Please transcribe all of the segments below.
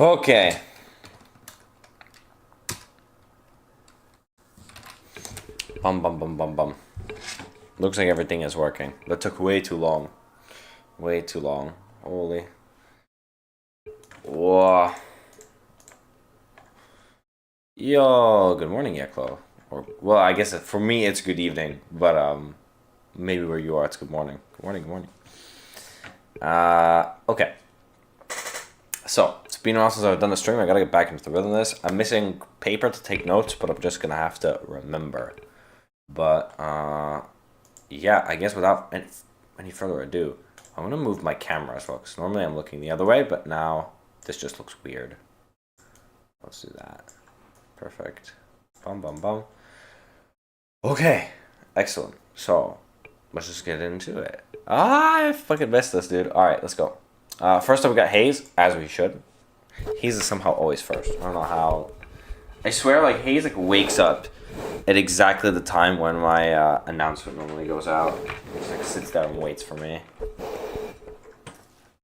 Okay. Bum bum bum bum bum. Looks like everything is working. That took way too long. Way too long. Holy. Whoa. Yo, good morning, Yeklo. Or well, I guess for me it's good evening, but maybe where you are it's good morning. Good morning, good morning. Okay. So, it's been a while since I've done a stream. I gotta get back into the rhythm of this. I'm missing paper to take notes, but I'm just gonna have to remember. But, yeah, I guess without any further ado, I'm gonna move my camera as well, because normally I'm looking the other way, but now this just looks weird. Let's do that. Perfect. Bum, bum, bum. Okay, excellent. So, let's just get into it. I fucking missed this, dude. Alright, let's go. First up, we got Hayes, as we should. Hayes is somehow always first. I don't know how. I swear, like, Hayes like wakes up at exactly the time when my announcement normally goes out. He just like sits there and waits for me.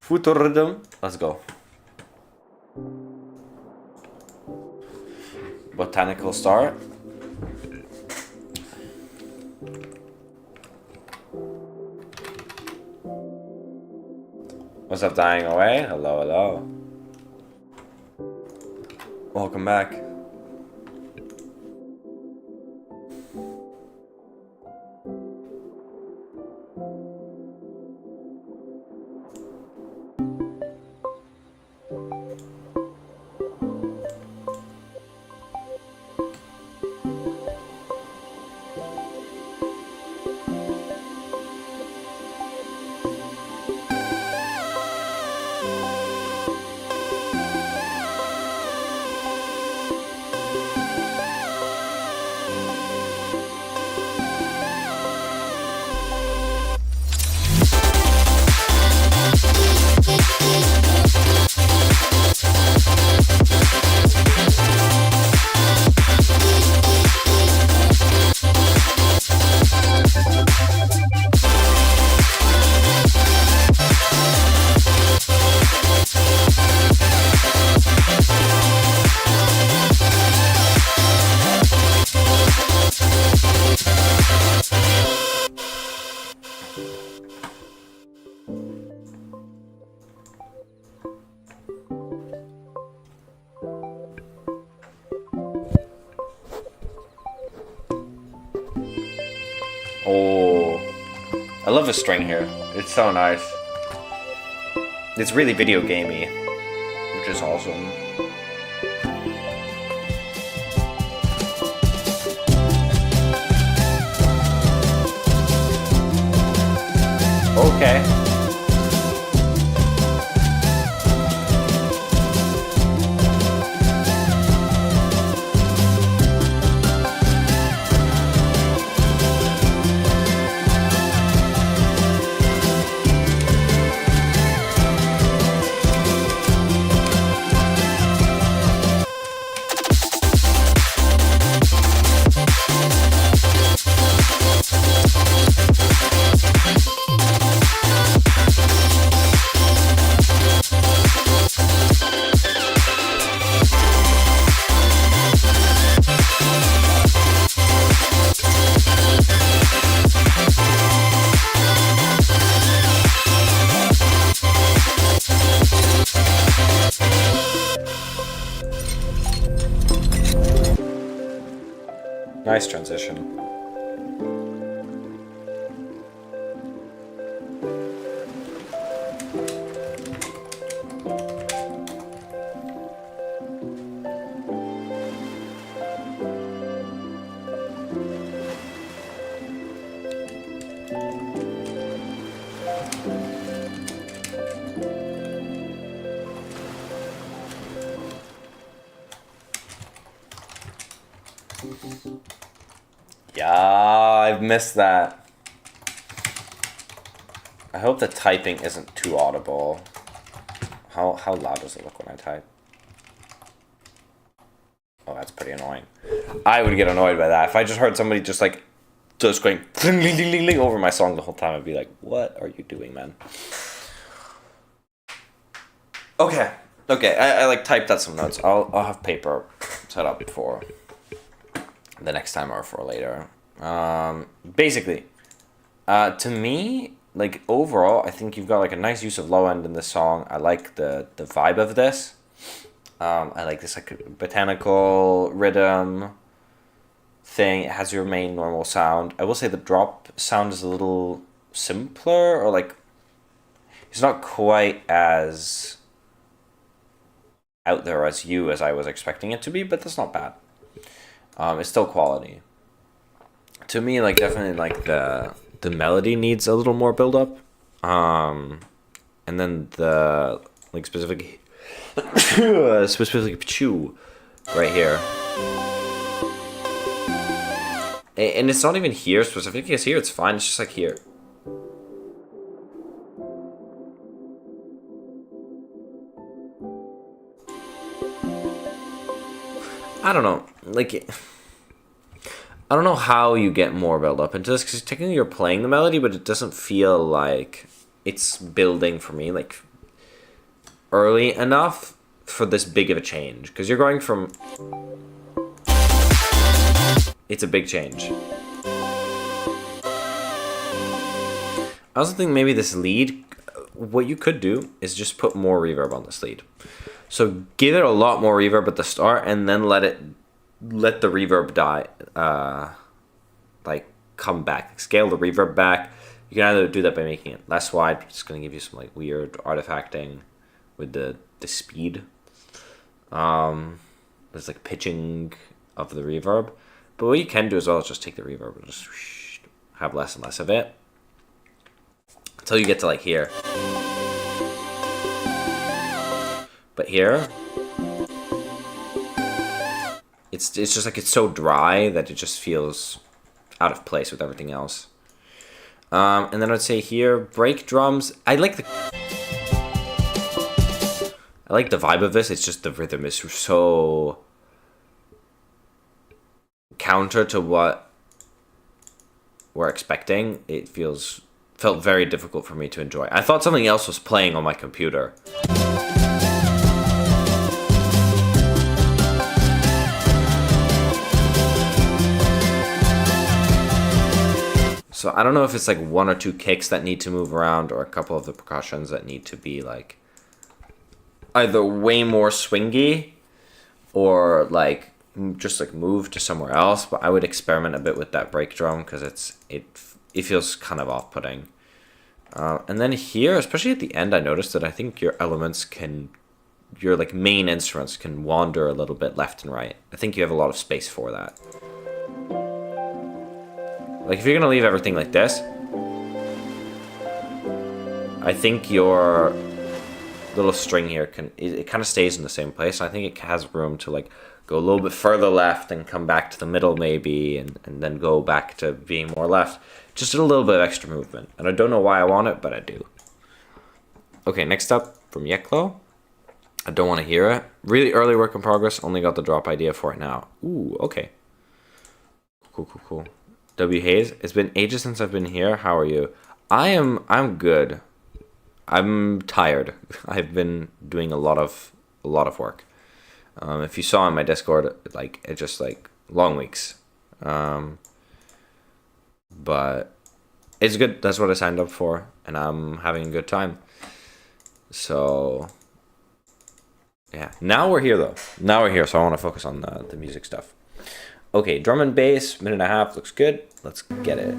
Futurism. Let's go. Botanical start. What's up, dying away? Hello, hello. Welcome back. Oh, I love the string here. It's so nice. It's really video gamey, which is awesome. Okay. Nice transition. Yeah, I've missed that. I hope the typing isn't too audible. How loud does it look when I type? Oh, that's pretty annoying. I would get annoyed by that. If I just heard somebody just like just going over my song the whole time, I'd be like, what are you doing, man? Okay. Okay, I like typed out some notes. I'll have paper set up for the next time or for later. Basically, to me, like overall, I think you've got like a nice use of low end in this song. I like the vibe of this. I like this like botanical rhythm thing. It has your main normal sound. I will say the drop sound is a little simpler, or like it's not quite as out there as I was expecting it to be, but that's not bad. It's still quality. To me, like definitely like the melody needs a little more build up. And then the like specifically chew right here. And it's not even here specifically, it's here, it's fine, it's just like here. I don't know, like, I don't know how you get more build up into this, because technically you're playing the melody, but it doesn't feel like it's building for me, like, early enough for this big of a change. Because you're going from... It's a big change. I also think maybe this lead, what you could do is just put more reverb on this lead. So give it a lot more reverb at the start, and then let the reverb die, like come back. Scale the reverb back. You can either do that by making it less wide, which is going to give you some like weird artifacting with the speed. There's like pitching of the reverb. But what you can do as well is just take the reverb and just have less and less of it until you get to like here. But here, it's just like it's so dry that it just feels out of place with everything else. And then I'd say here, break drums. I like the vibe of this. It's just the rhythm is so counter to what we're expecting. It felt very difficult for me to enjoy. I thought something else was playing on my computer. So I don't know if it's like one or two kicks that need to move around, or a couple of the percussions that need to be like either way more swingy or like just like move to somewhere else. But I would experiment a bit with that break drum because it feels kind of off-putting. And then here, especially at the end, I noticed that I think your like main instruments can wander a little bit left and right. I think you have a lot of space for that. Like if you're gonna leave everything like this, I think your little string here it kind of stays in the same place. I think it has room to like go a little bit further left and come back to the middle maybe, and then go back to being more left. Just a little bit of extra movement. And I don't know why I want it, but I do. Okay, next up from Yeklo. I don't want to hear it. Really early work in progress. Only got the drop idea for it now. Ooh, okay. Cool. W. Hayes, it's been ages since I've been here. How are you? I'm good. I'm tired. I've been doing a lot of work. If you saw in my Discord, like it's just like long weeks. But it's good. That's what I signed up for, and I'm having a good time. So yeah, now we're here though. So I want to focus on the music stuff. Okay, drum and bass, minute and a half, looks good. Let's get it.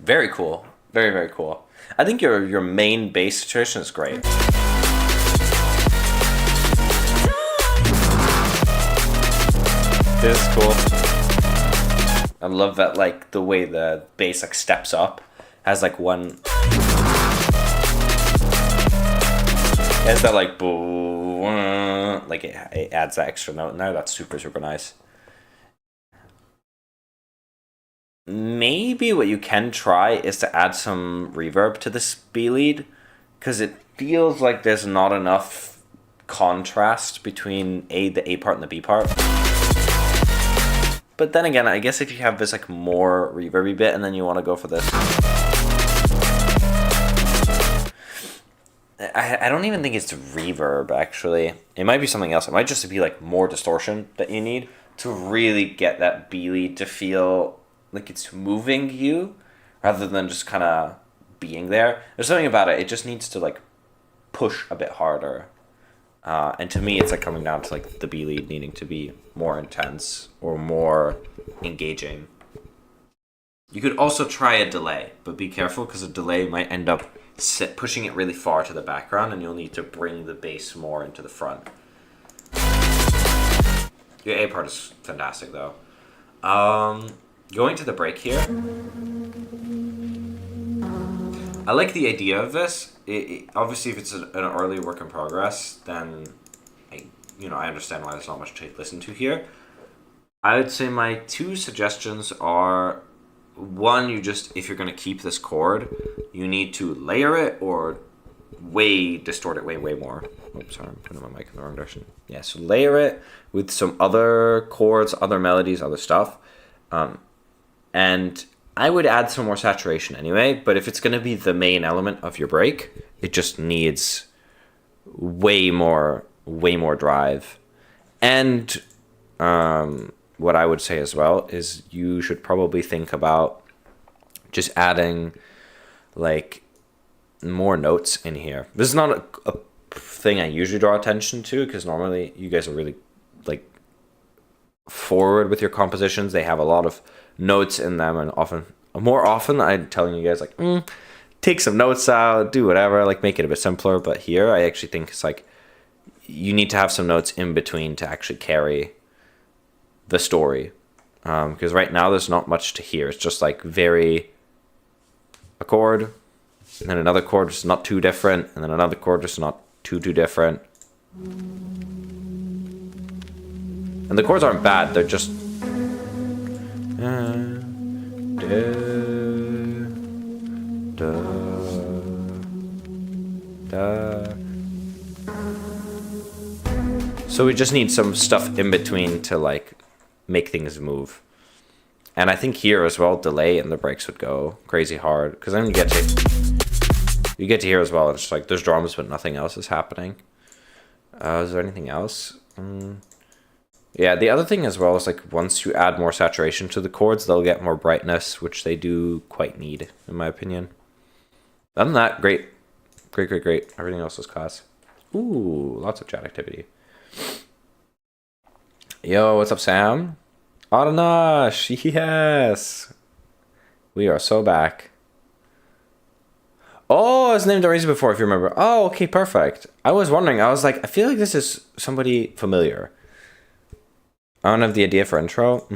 Very cool. Very, very cool. I think your main bass situation is great. This is cool. I love that, like, the way the bass, like, steps up. Has, like, one... Has that, like, boo... Like, it adds that extra note in there. That's super, super nice. Maybe what you can try is to add some reverb to this B lead, because it feels like there's not enough contrast between the A part and the B part. But then again, I guess if you have this like more reverby bit and then you want to go for this, I don't even think it's reverb actually. It might be something else. It might just be like more distortion that you need to really get that B lead to feel like it's moving you rather than just kind of being there. There's something about it. It just needs to like push a bit harder. And to me, it's like coming down to like the B lead needing to be more intense or more engaging. You could also try a delay, but be careful because a delay might end up pushing it really far to the background and you'll need to bring the bass more into the front. Your A part is fantastic though. Going to the break here. I like the idea of this. Obviously, if it's an early work in progress, then I understand why there's not much to listen to here. I would say my two suggestions are, one, if you're going to keep this chord, you need to layer it or distort it way more. Oops, sorry, I'm putting my mic in the wrong direction. Yeah, so layer it with some other chords, other melodies, other stuff. And I would add some more saturation anyway, but if it's going to be the main element of your break, it just needs way more drive. And what I would say as well is you should probably think about just adding like more notes in here. This is not a thing I usually draw attention to because normally you guys are really like forward with your compositions. They have a lot of notes in them, and more often I'm telling you guys like take some notes out, do whatever, like make it a bit simpler. But here I actually think it's like you need to have some notes in between to actually carry the story, because right now there's not much to hear. It's just like a chord and then another chord is not too different and then another chord is not too different, and the chords aren't bad, they're just so we just need some stuff in between to like make things move. And I think here as well, delay and the breaks would go crazy hard, because then you get to hear as well, it's like there's drums but nothing else is happening. Is there anything else? Yeah, the other thing as well is like once you add more saturation to the chords, they'll get more brightness, which they do quite need, in my opinion. Other than that, great. Everything else is class. Ooh, lots of chat activity. Yo, what's up, Sam? Adanash, yes! We are so back. Oh, it's named Arisa before, if you remember. Oh, okay, perfect. I was wondering, I was like, I feel like this is somebody familiar. I don't have the idea for intro.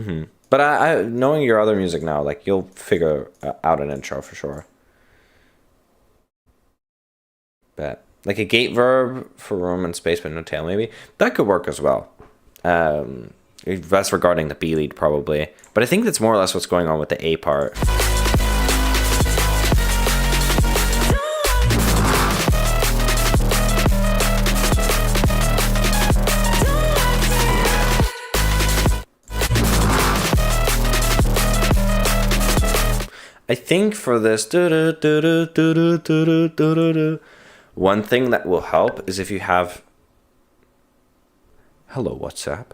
But I knowing your other music now, like you'll figure out an intro for sure. But like a gate verb for room and space but no tail, maybe that could work as well. That's regarding the B lead probably, but I think that's more or less what's going on with the A part. I think for this, one thing that will help is if you have... Hello, WhatsApp.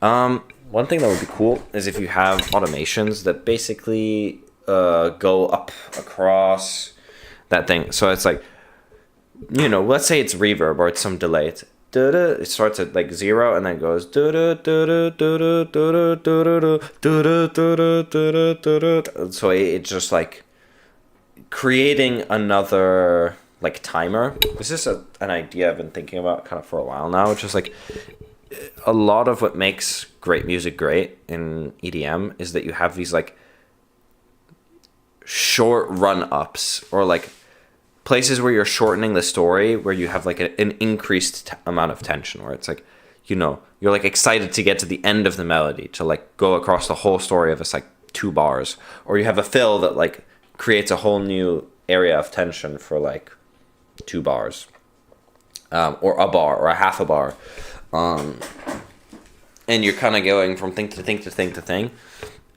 One thing that would be cool is if you have automations that basically go up across that thing. So it's like, let's say it's reverb or it's some delay. It's it starts at like 0 and then goes so it just like creating another like timer. This is an idea I've been thinking about kind of for a while now, which is like a lot of what makes great music great in EDM is that you have these like short run ups, or like places where you're shortening the story, where you have like an increased amount of tension, where it's like, you're like excited to get to the end of the melody, to like go across the whole story of it's like 2 bars, or you have a fill that like creates a whole new area of tension for like 2 bars, or a bar, or a half a bar, and you're kind of going from thing to thing to thing to thing,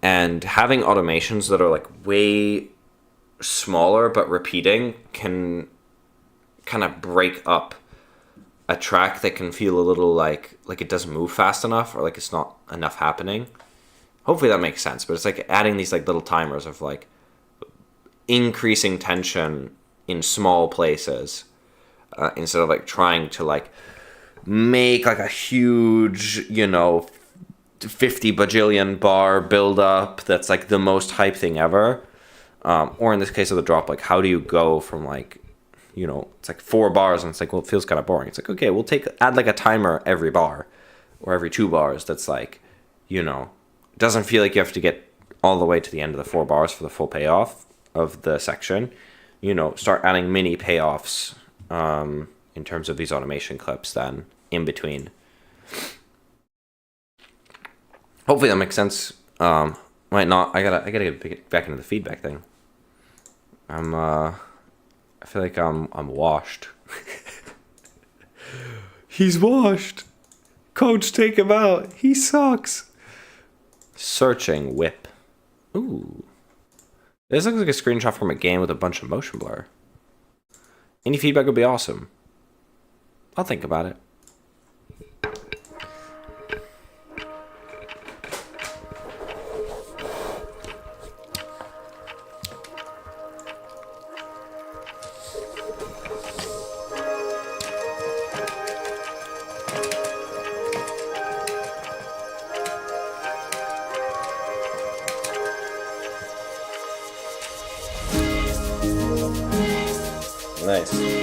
and having automations that are like way smaller but repeating can kind of break up a track that can feel a little like it doesn't move fast enough, or like it's not enough happening. Hopefully that makes sense, but it's like adding these like little timers of like increasing tension in small places, instead of like trying to like make like a huge 50 bajillion bar build up that's like the most hype thing ever, or in this case of the drop, like how do you go from like it's like 4 bars and it's like, well, it feels kind of boring. It's like, okay, we'll add like a timer every bar or every 2 bars that's like, doesn't feel like you have to get all the way to the end of the 4 bars for the full payoff of the section. Start adding mini payoffs in terms of these automation clips then in between. Hopefully that makes sense. Might not. I gotta get back into the feedback thing. I feel like I'm washed. He's washed. Coach, take him out. He sucks. Searching whip. Ooh. This looks like a screenshot from a game with a bunch of motion blur. Any feedback would be awesome. I'll think about it. Nice.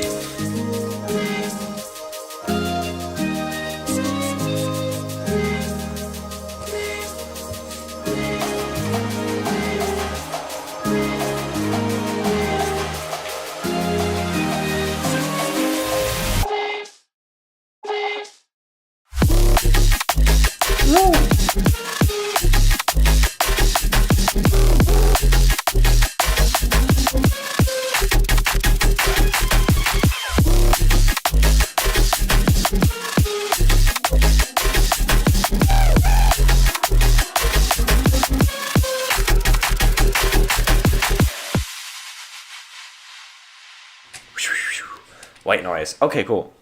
White noise. Okay, cool.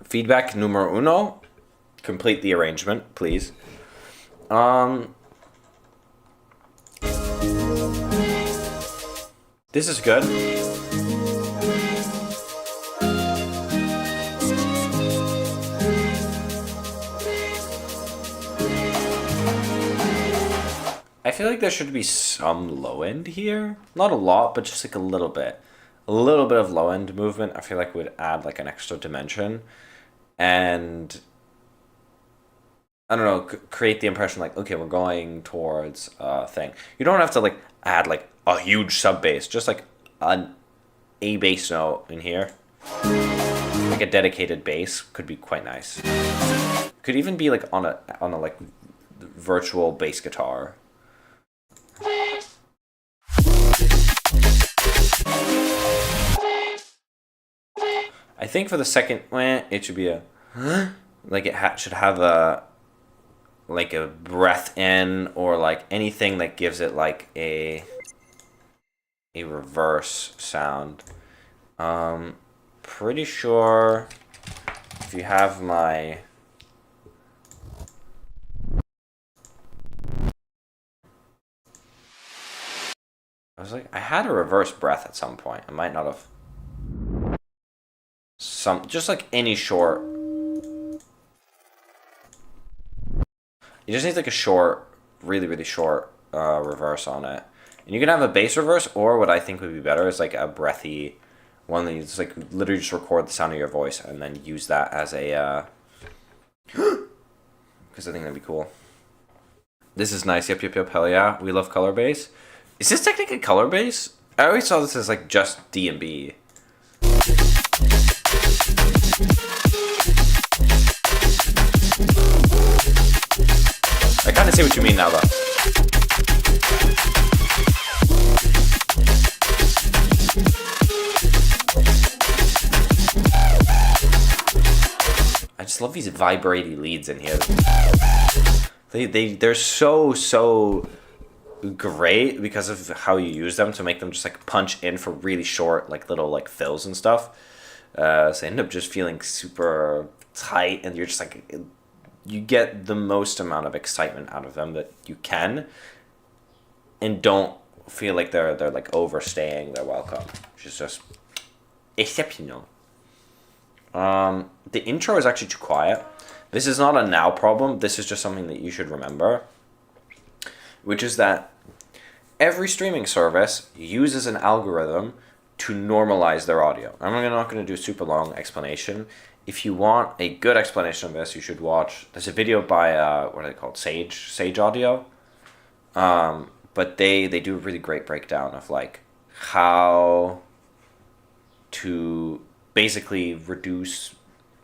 Feedback numero uno. Complete the arrangement, please. This is good. I feel like there should be some low end here. Not a lot, but just like a little bit. A little bit of low end movement, I feel like would add like an extra dimension, and I don't know, create the impression like, okay, we're going towards a thing. You don't have to like add like a huge sub bass, just like a bass note in here, like a dedicated bass could be quite nice. Could even be like on a like virtual bass guitar. I think for the second one, it should be a like it should have a like a breath in, or like anything that gives it like a reverse sound. Pretty sure if you have my I had a reverse breath at some point. I might not have. Just like any short. You just need like a short, really, really short reverse on it. And you can have a bass reverse, or what I think would be better is like a breathy one that you just like literally just record the sound of your voice and then use that as a because I think that'd be cool. This is nice. Yep, hell yeah. We love color bass. Is this technically color bass? I always saw this as like just D and B. I kind of see what you mean now, though. I just love these vibrating leads in here. They're so great because of how you use them to make them just like punch in for really short like little like fills and stuff. So they end up just feeling super tight, and you're just like, you get the most amount of excitement out of them that you can, and don't feel like they're like overstaying their welcome, which is just exceptional. The intro is actually too quiet. This is not a now problem. This is just something that you should remember, which is that every streaming service uses an algorithm to normalize their audio. I'm not going to do a super long explanation. If you want a good explanation of this, you should watch. There's a video by what are they called? Sage Audio. But they do a really great breakdown of like how to basically reduce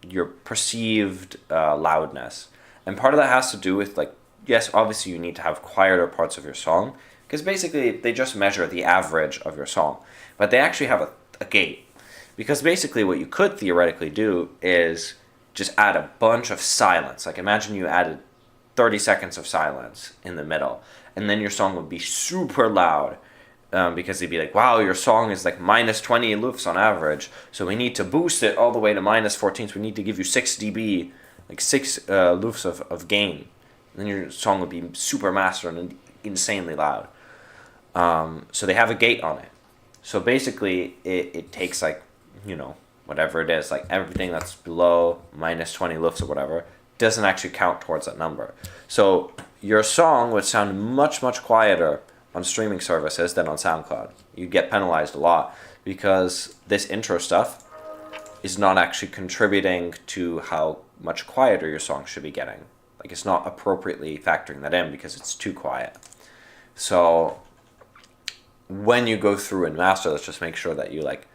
your perceived loudness, and part of that has to do with like, yes, obviously you need to have quieter parts of your song, because basically they just measure the average of your song, but they actually have a gate. Because basically what you could theoretically do is just add a bunch of silence. Like imagine you added 30 seconds of silence in the middle, and then your song would be super loud, because they'd be like, wow, your song is like minus 20 loops on average, so we need to boost it all the way to minus 14, so we need to give you 6 dB, like 6 loops of gain. And then your song would be super mastered and insanely loud. So they have a gate on it. So basically it takes like, you know, whatever it is, like everything that's below minus 20 loops or whatever doesn't actually count towards that number. So your song would sound much quieter on streaming services than on SoundCloud. You get penalized a lot because this intro stuff is not actually contributing to how much quieter your song should be getting. Like it's not appropriately factoring that in because it's too quiet. So when you go through and master, let's just make sure that you like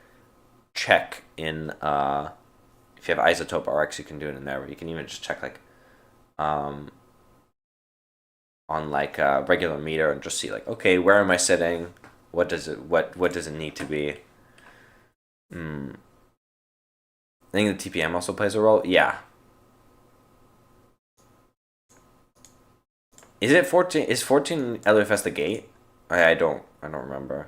check in, if you have Isotope RX, you can do it in there, but you can even just check like on like a regular meter and just see like, okay, where am I sitting? What does it need to be? I think the TPM also plays a role. Yeah. Is it 14? Is 14 LFS the gate? I don't remember.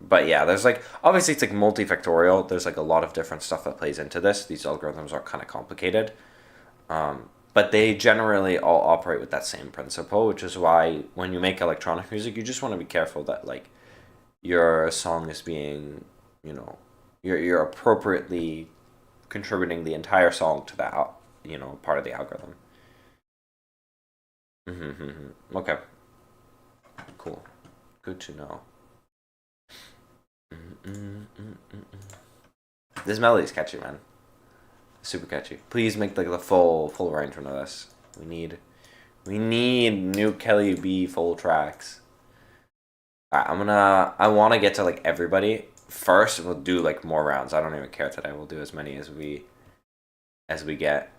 But yeah, there's like, obviously it's like multifactorial. There's like a lot of different stuff that plays into this. These algorithms are kind of complicated. But they generally all operate with that same principle, which is why when you make electronic music, you just want to be careful that like your song is being, you know, you're appropriately contributing the entire song to that, you know, part of the algorithm. Okay. Cool. Good to know. This melody's catchy, man. Super catchy. Please make like the full arrangement of this. We need new Kelly B full tracks. Alright, I wanna get to like everybody. First we'll do like more rounds. I don't even care today. We'll do as many as we get.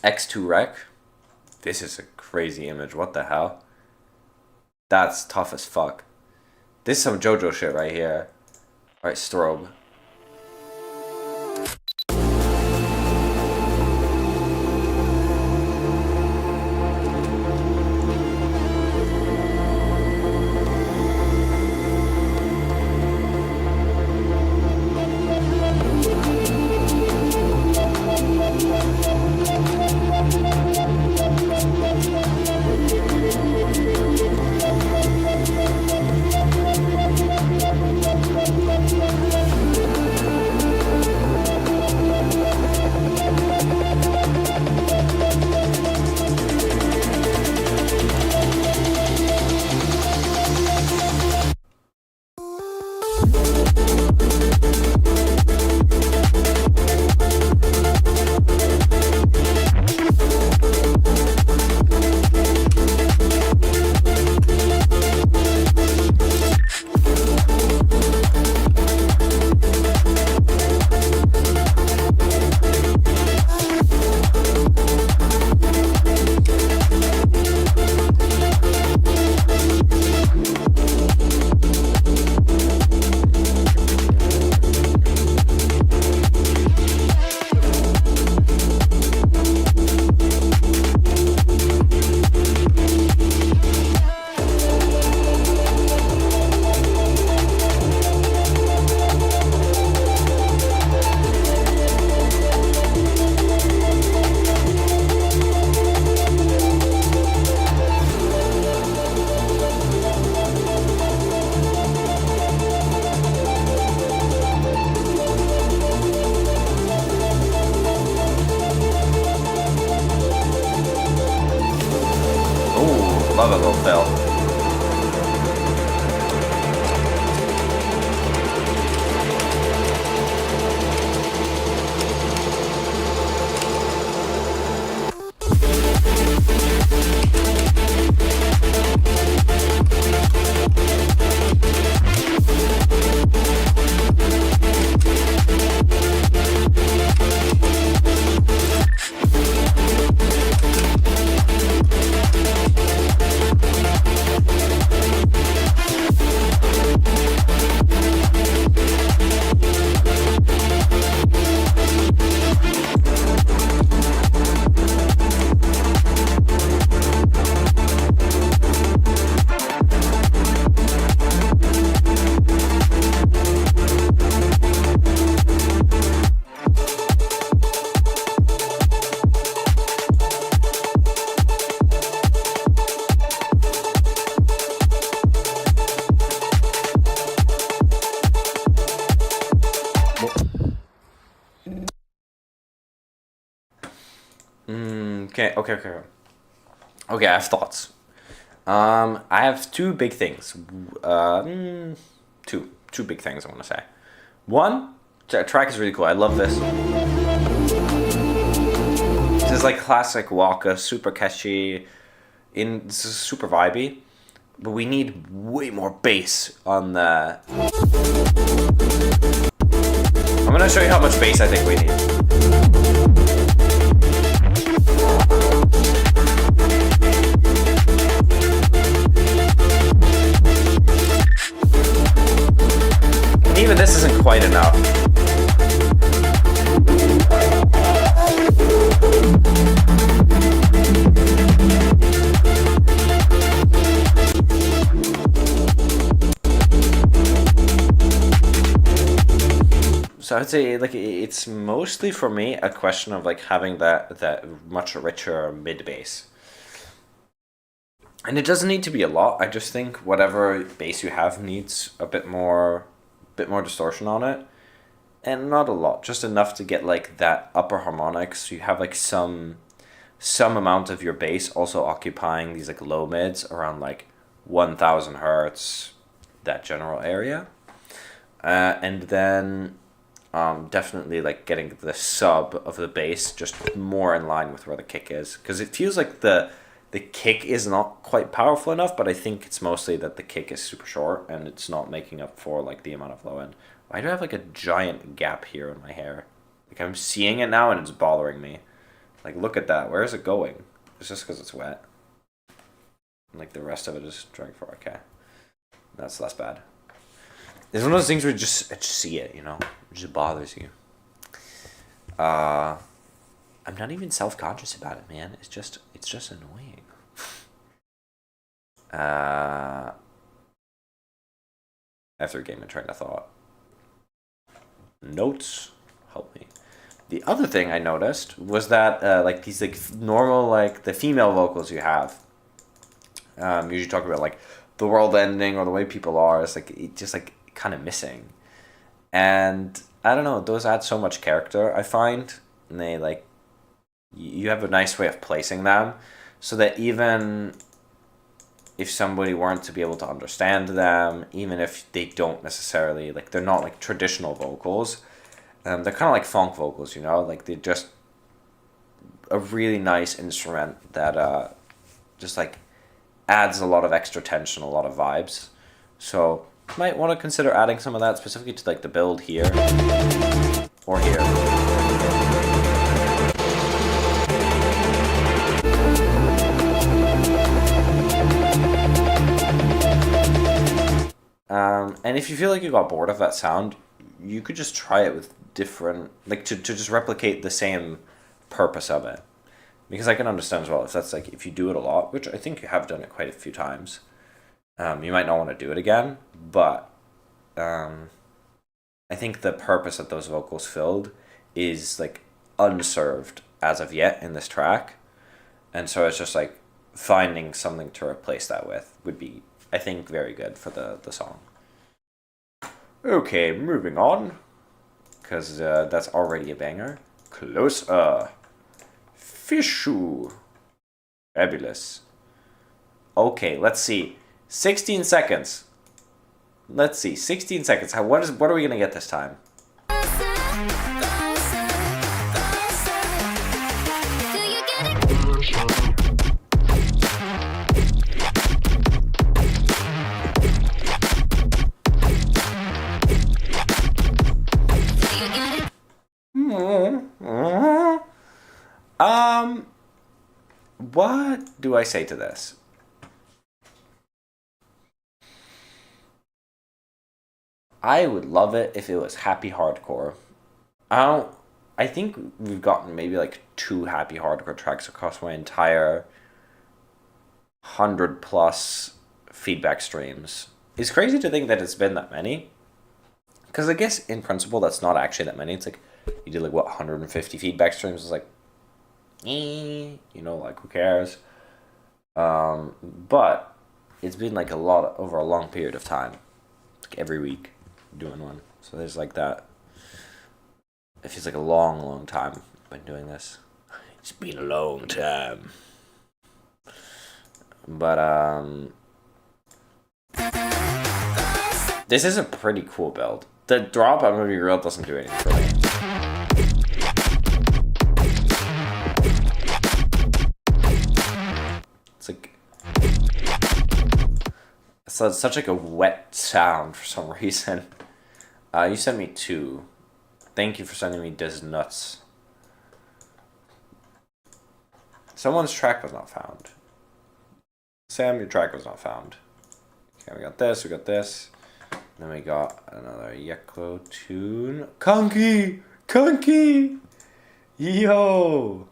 X2 Rec. This is a crazy image. What the hell? That's tough as fuck. This is some JoJo shit right here. Alright, strobe. love a little fill. Okay, I have thoughts. I have two big things. Two big things I want to say. One, the track is really cool. I love this. This is like classic Waka, super catchy, this is super vibey. But we need way more bass on the... I'm gonna show you how much bass I think we need. Even this isn't quite enough. So I would say like it's mostly for me a question of like having that much richer mid bass. And it doesn't need to be a lot. I just think whatever bass you have needs a bit more distortion on it, and not a lot, just enough to get like that upper harmonics. So you have like some amount of your bass also occupying these like low mids around like 1000 hertz, that general area, and then definitely like getting the sub of the bass just more in line with where the kick is, because it feels like the kick is not quite powerful enough, but I think it's mostly that the kick is super short and it's not making up for like the amount of low end. Why do I have like a giant gap here in my hair? Like I'm seeing it now and it's bothering me. Like look at that. Where is it going? It's just because it's wet. And, like the rest of it is drying for. Okay, that's less bad. It's one of those things where you just see it, you know, it just bothers you. I'm not even self-conscious about it, man. It's just annoying. After a game of train of thought. Notes help me. The other thing I noticed was that like these like normal like the female vocals you have. Usually talk about like the world ending or the way people are. It's like it just like kind of missing, and I don't know. Those add so much character, I find, and they like you have a nice way of placing them, so that even if somebody weren't to be able to understand them, even if they don't necessarily, like, they're not, like, traditional vocals, they're kind of like funk vocals, you know? Like, they're just a really nice instrument that just, like, adds a lot of extra tension, a lot of vibes. So, you might want to consider adding some of that specifically to, like, the build here or here. And if you feel like you got bored of that sound, you could just try it with different, like to just replicate the same purpose of it. Because I can understand as well if that's like, if you do it a lot, which I think you have done it quite a few times, you might not want to do it again, but I think the purpose that those vocals filled is like unserved as of yet in this track. And so it's just like finding something to replace that with would be, I think, very good for the song. Okay, moving on, because that's already a banger. Closer. Fishu. Fabulous. Okay, let's see. 16 seconds. Let's see. 16 seconds. What are we gonna get this time? What do I say to this? I would love it if it was happy hardcore. I think we've gotten maybe like 2 happy hardcore tracks across my entire 100+ feedback streams. It's crazy to think that it's been that many. Because I guess in principle that's not actually that many. It's like you did like what 150 feedback streams. It's like, you know, like who cares? But it's been like a lot over a long period of time. Like every week doing one. So there's like that. It feels like a long time I've been doing this. It's been a long time. But this is a pretty cool build. The drop, I'm gonna be real, doesn't do anything for me. It's like it's such like a wet sound for some reason. You sent me 2. Thank you for sending me Diz Nuts. Someone's track was not found. Sam, your track was not found. Okay, we got this, we got this. Then we got another Yeklo tune. Kunky! Kunky! Yo!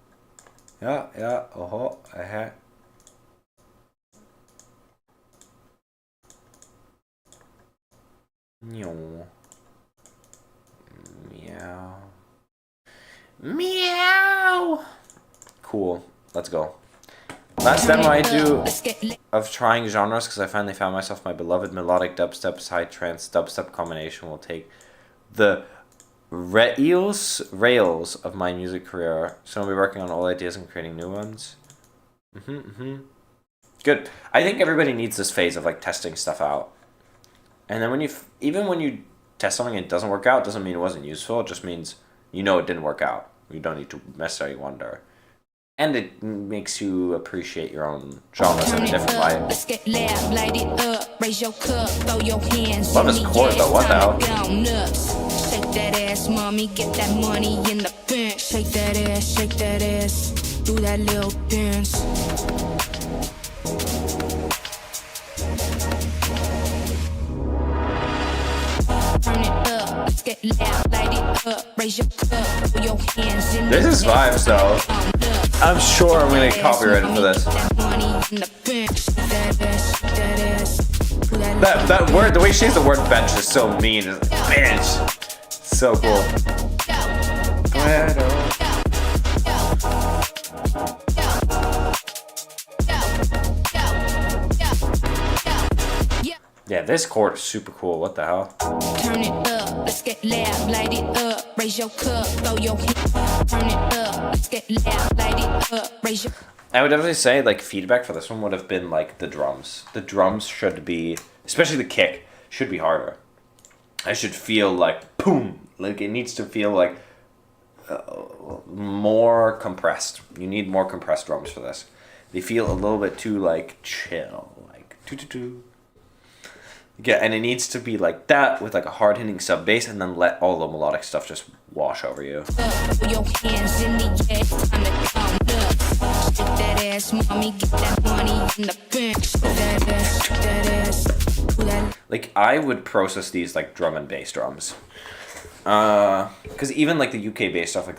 Yeah, uh-huh. Meow. Meow. Meow! Cool. Let's go. Last demo I do of trying genres because I finally found myself my beloved melodic dubstep, psytrance, dubstep combination will take the rails of my music career. So I'll be working on old ideas and creating new ones. Good. I think everybody needs this phase of like testing stuff out. And then even when you test something and it doesn't work out, it doesn't mean it wasn't useful. It just means you know it didn't work out. You don't need to necessarily wonder. And it makes you appreciate your own genres in a different light. Love his chord though, what the hell? Shake that ass, mommy, get that money in the bank. Shake that ass, do that little dance. Turn it up, let's get loud, light it up, raise your cup, throw your hands in the This is vibes though. I'm sure I'm gonna get copyrighted for this. That word, the way she says the word bench is so mean. It's like, bench. So cool. Yeah, this chord is super cool. What the hell? Turn it up, let's get loud, light it up, raise your cup, throw your hand. Turn it up, let's get loud, light it up, raise your. I would definitely say like feedback for this one would have been like the drums. The drums should be, especially the kick, should be harder. I should feel like boom, like it needs to feel like more compressed. You need more compressed drums for this. They feel a little bit too like chill, like doo. Yeah, and it needs to be like that with like a hard hitting sub bass and then let all the melodic stuff just wash over you. Like I would process these like drum and bass drums. Because even like the UK bass stuff, like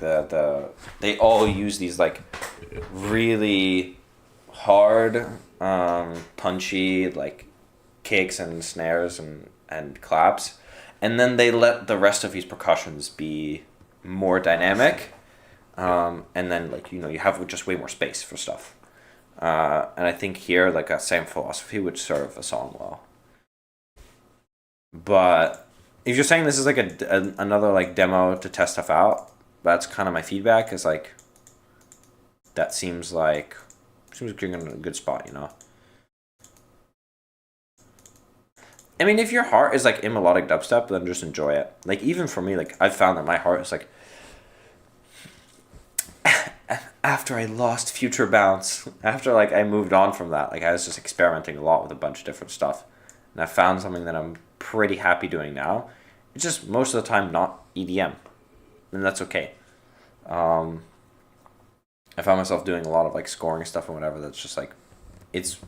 they all use these like really hard, punchy like kicks and snares and claps, and then they let the rest of these percussions be more dynamic, and then like you have just way more space for stuff, and I think here like that same philosophy would serve a song well. But if you're saying this is like another like demo to test stuff out, that's kind of my feedback. Is like that seems like you're in a good spot, I mean, if your heart is like in melodic dubstep, then just enjoy it. Like even for me, like I've found that my heart is like after I lost Future Bounce, after like I moved on from that, like I was just experimenting a lot with a bunch of different stuff, and I found something that I'm pretty happy doing now. It's just most of the time not EDM, and that's okay. I found myself doing a lot of like scoring stuff and whatever. That's just like, it's.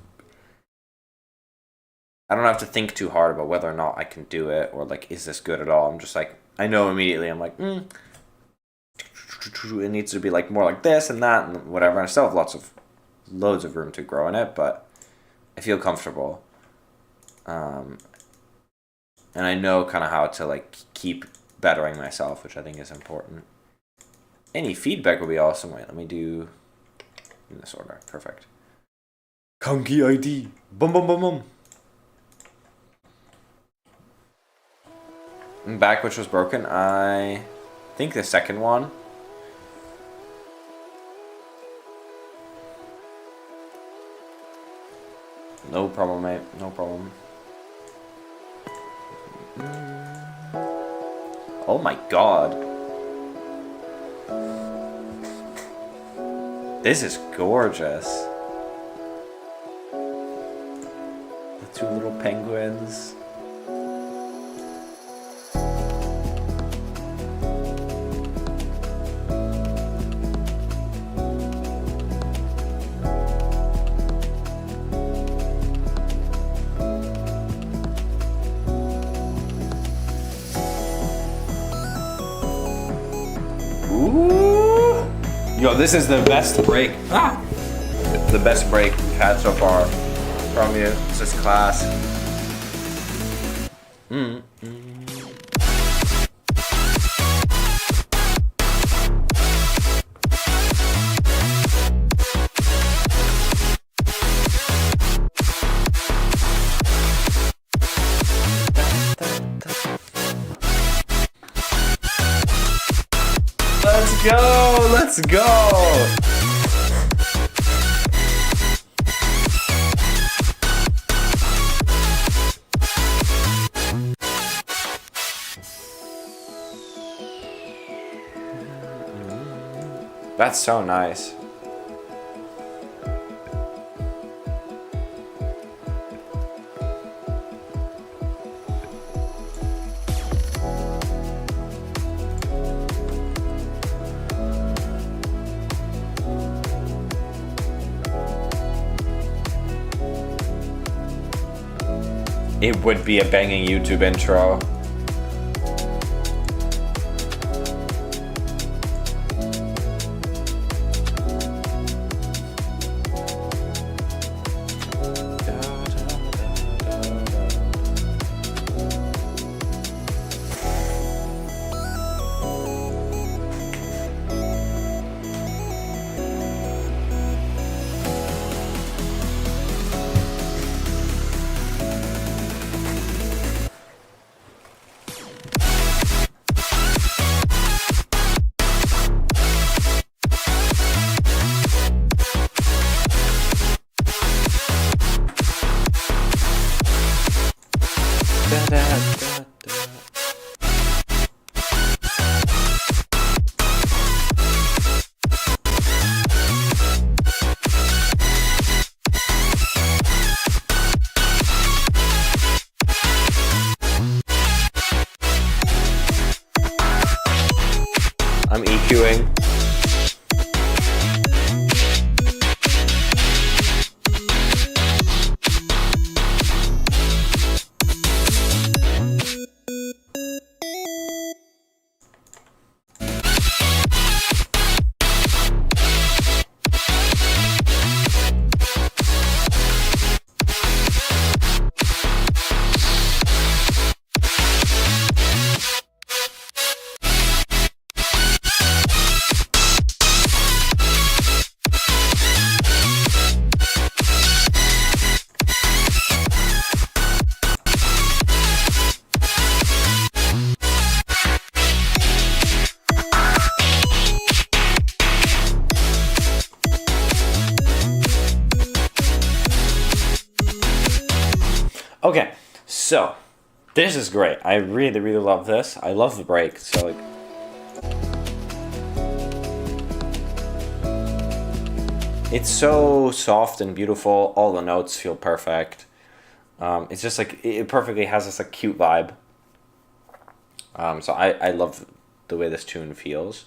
I don't have to think too hard about whether or not I can do it or like is this good at all. I'm just like I know immediately. I'm like, it needs to be like more like this and that and whatever. And I still have loads of room to grow in it, but I feel comfortable. And I know kind of how to like keep bettering myself, which I think is important. Any feedback would be awesome. Wait, let me do in this order. Perfect. Conky ID. Bum bum bum bum. Back, which was broken. I think the second one. No problem, mate. No problem. Oh my god. This is gorgeous. The two little penguins. Ooh. Yo, this is the best break. The best break we've had so far from you. This is class. Let's go! Let's go! That's so nice. It would be a banging YouTube intro. I'm EQing. Okay, So, this is great. I really, really love this. I love the break. So, like, it's so soft and beautiful. All the notes feel perfect. It's just like, it perfectly has this like cute vibe. So I love the way this tune feels.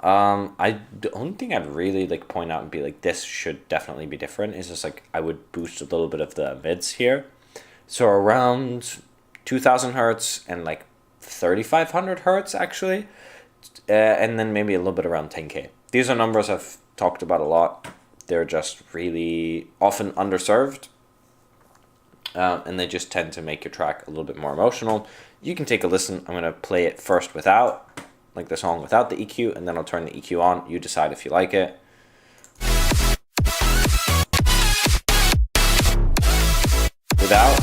The only thing I'd really like point out and be like, this should definitely be different is just like, I would boost a little bit of the mids here. So around 2000 hertz and like 3500 hertz actually. And then maybe a little bit around 10K. These are numbers I've talked about a lot. They're just really often underserved. And they just tend to make your track a little bit more emotional. You can take a listen. I'm going to play it first without, like the song without the EQ, and then I'll turn the EQ on. You decide if you like it. Without.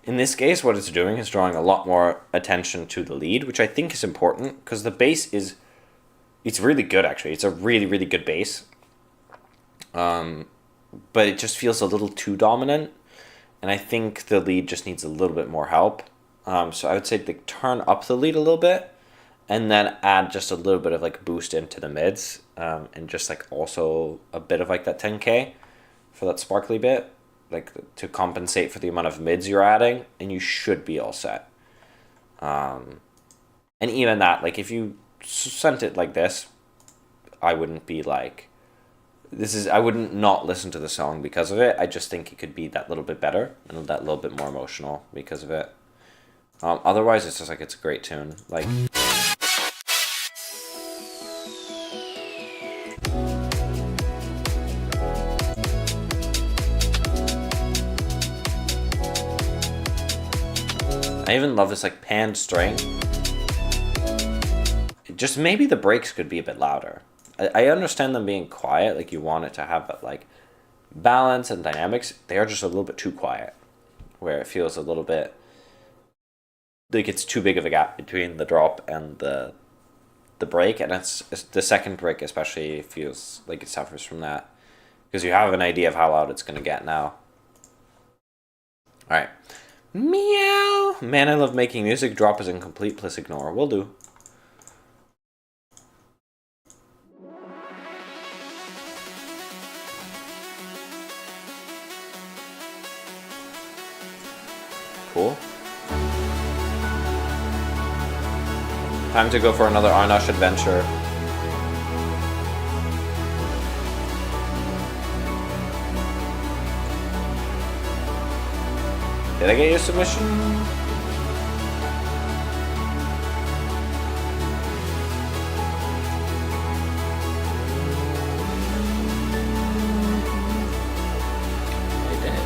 In this case, what it's doing is drawing a lot more attention to the lead, which I think is important because the bass is, it's really good actually. It's a really, really good bass. But it just feels a little too dominant. And I think the lead just needs a little bit more help. So I would say like turn up the lead a little bit and then add just a little bit of like boost into the mids. And just like also a bit of like that 10K for that sparkly bit. Like to compensate for the amount of mids you're adding, and you should be all set. And even that, like if you sent it like this, I wouldn't be like, I wouldn't not listen to the song because of it. I just think it could be that little bit better and that little bit more emotional because of it. Otherwise, it's just like, it's a great tune. Like. I even love this like panned string. Just maybe the breaks could be a bit louder. I understand them being quiet, like you want it to have that like balance and dynamics. They are just a little bit too quiet, where it feels a little bit like it's too big of a gap between the drop and the break, and it's the second break especially feels like it suffers from that because you have an idea of how loud it's gonna get now. All right. Meow! Man, I love making music. Drop is incomplete, plus ignore. Will do. Cool. Time to go for another Arnosh adventure. Did I get your submission? I did.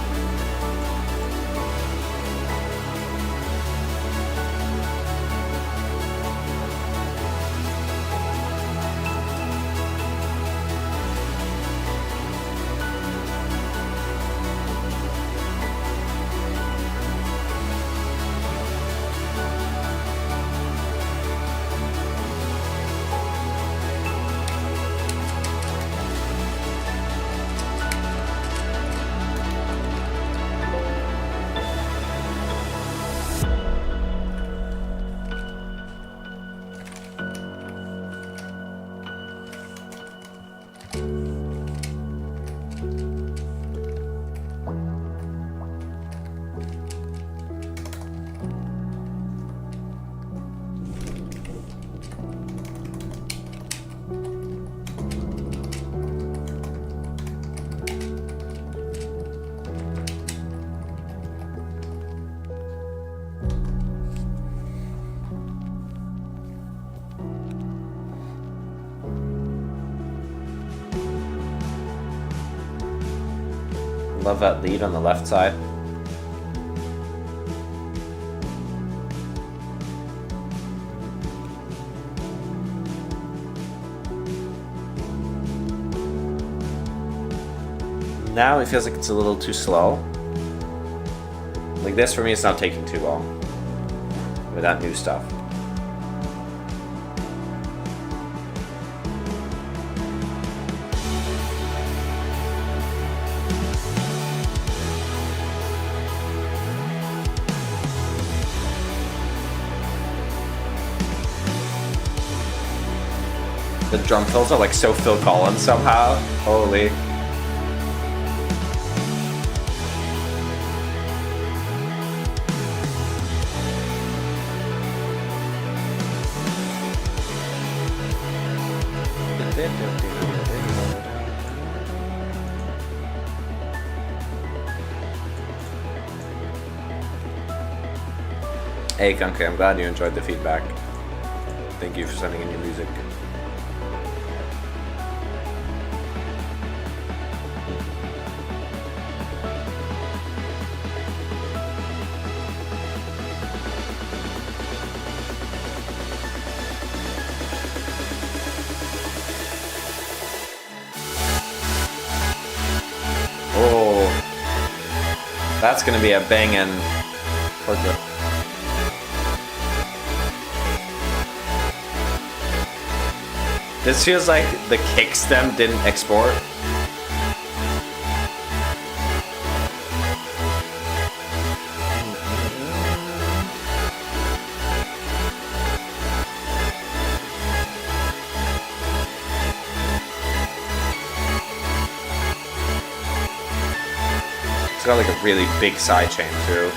Love that lead on the left side. Now it feels like it's a little too slow. Like this for me, it's not taking too long with that new stuff. The drum fills are like so Phil Collins somehow. Holy. Hey Gunky, I'm glad you enjoyed the feedback. Thank you for sending in your music. Oh, that's gonna be a bangin' portrait. This feels like the kick stem didn't export. It's got like a really big side chain too.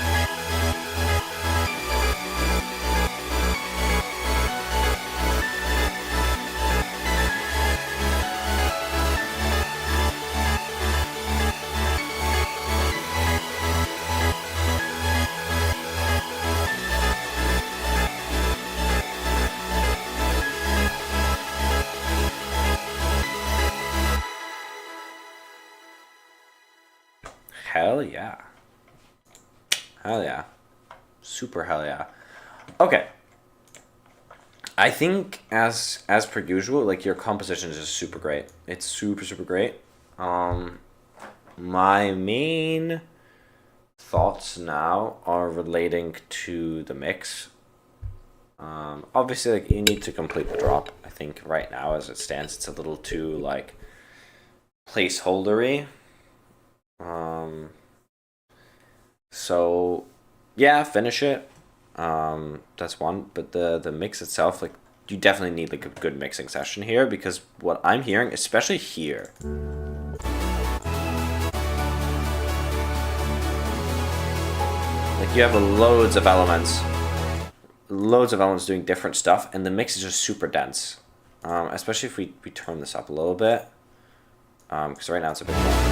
Hell yeah. Hell yeah. Super hell yeah. Okay. I think as per usual, like your composition is just super great. It's super great. My main thoughts now are relating to the mix. Obviously, like you need to complete the drop. I think right now as it stands, it's a little too like placeholdery. So yeah, finish it. That's one, but the mix itself, like you definitely need like a good mixing session here, because what I'm hearing, especially here, like you have loads of elements doing different stuff, and the mix is just super dense. Especially if we turn this up a little bit, because right now it's a bit low.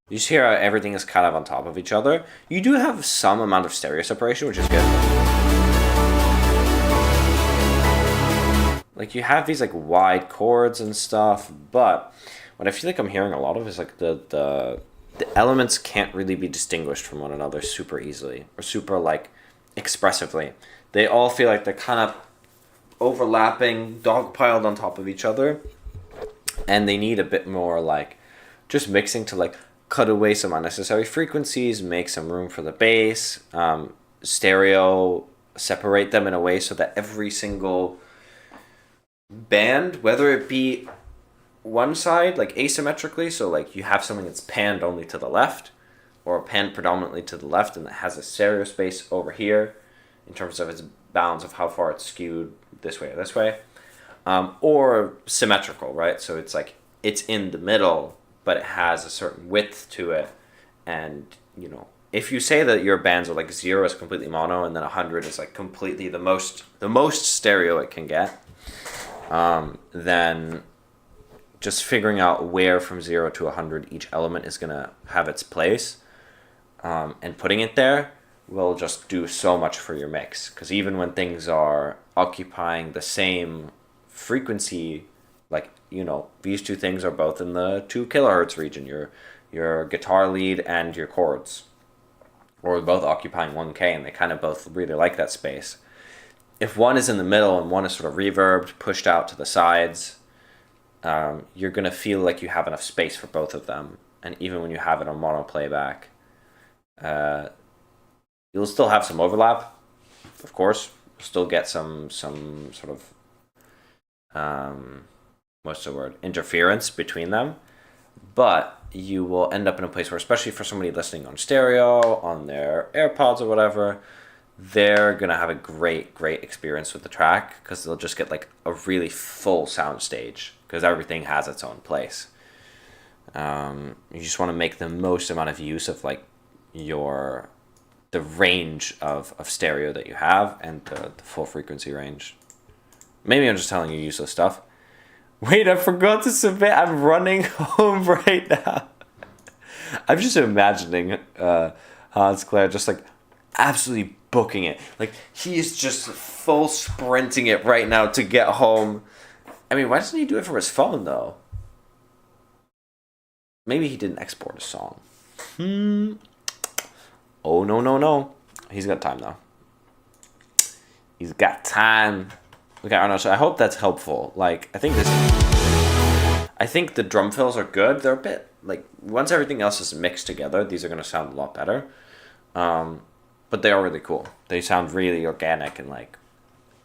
You just hear how everything is kind of on top of each other. You do have some amount of stereo separation, which is good. Like you have these like wide chords and stuff, but what I feel like I'm hearing a lot of is like the elements can't really be distinguished from one another super easily or super like expressively. They all feel like they're kind of overlapping, dogpiled on top of each other, and they need a bit more like just mixing to like cut away some unnecessary frequencies, make some room for the bass, stereo, separate them in a way so that every single band, whether it be one side, like asymmetrically, so like you have something that's panned only to the left, or panned predominantly to the left and that has a stereo space over here in terms of its bounds of how far it's skewed this way or this way, or symmetrical, right? So it's like it's in the middle, but it has a certain width to it. And, you know, if you say that your bands are like 0 is completely mono and then 100 is like completely the most stereo it can get, then just figuring out where from 0 to 100 each element is going to have its place, and putting it there will just do so much for your mix. Because even when things are occupying the same frequency, like, you know, these two things are both in the 2 kilohertz region, your guitar lead and your chords, or both occupying 1K, and they kind of both really like that space. If one is in the middle and one is sort of reverbed, pushed out to the sides, you're going to feel like you have enough space for both of them. And even when you have it on mono playback, you'll still have some overlap, of course. You'll still get some sort of what's the word, interference between them, but you will end up in a place where, especially for somebody listening on stereo, on their AirPods or whatever, they're gonna have a great experience with the track, because they'll just get like a really full sound stage, because everything has its own place. You just want to make the most amount of use of like the range of stereo that you have, and the full frequency range. Maybe I'm just telling you useless stuff. Wait, I forgot to submit. I'm running home right now. I'm just imagining Hans Claire just like absolutely booking it. Like, he is just full sprinting it right now to get home. I mean, why doesn't he do it from his phone though? Maybe he didn't export a song. Oh, no. He's got time though. He's got time. Okay, Arnold, so I hope that's helpful. Like, I think the drum fills are good. They're a bit, like, once everything else is mixed together, these are going to sound a lot better. But they are really cool. They sound really organic, and, like,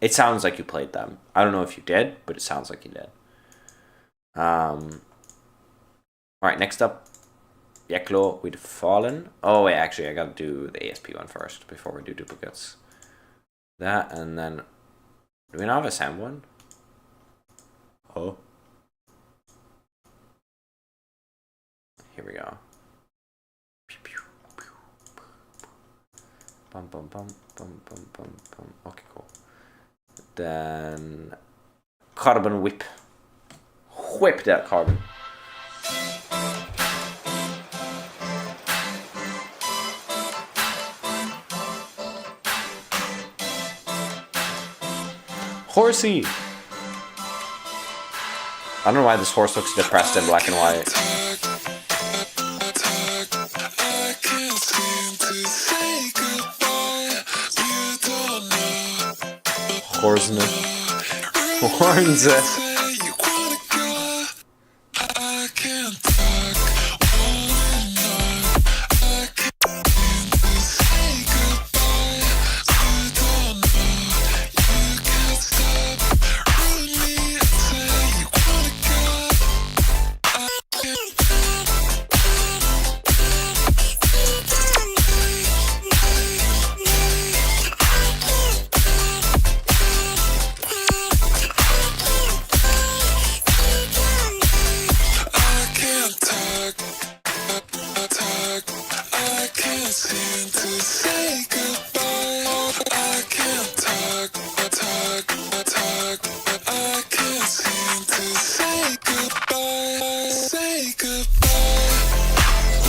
it sounds like you played them. I don't know if you did, but it sounds like you did. Alright, next up, Yeklo with Fallen. Oh, wait, actually, I gotta do the ASP one first before we do duplicates. That, and then... Do we not have a sound one? Oh. Here we go. Bum, bum, bum, bum, bum, bum, bum. Okay, cool. Then... Carbon whip. Whip that carbon. Horsey! I don't know why this horse looks depressed in black and white. Horsness. Horns.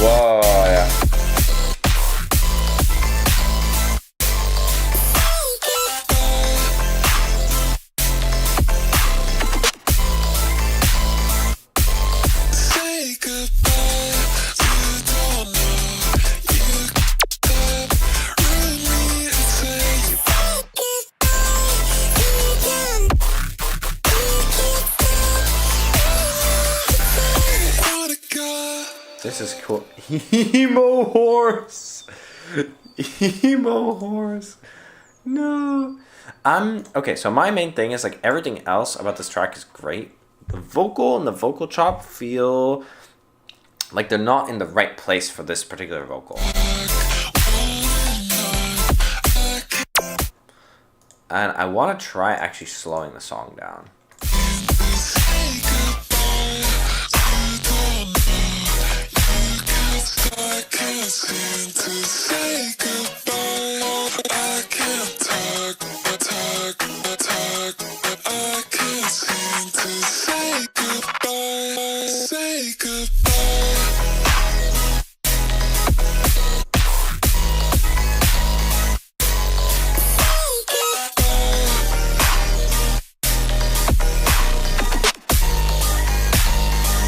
Whoa, yeah. This is cool. Emo horse. Emo horse. No. Okay, so my main thing is like everything else about this track is great. The vocal and the vocal chop feel like they're not in the right place for this particular vocal. And I want to try actually slowing the song down.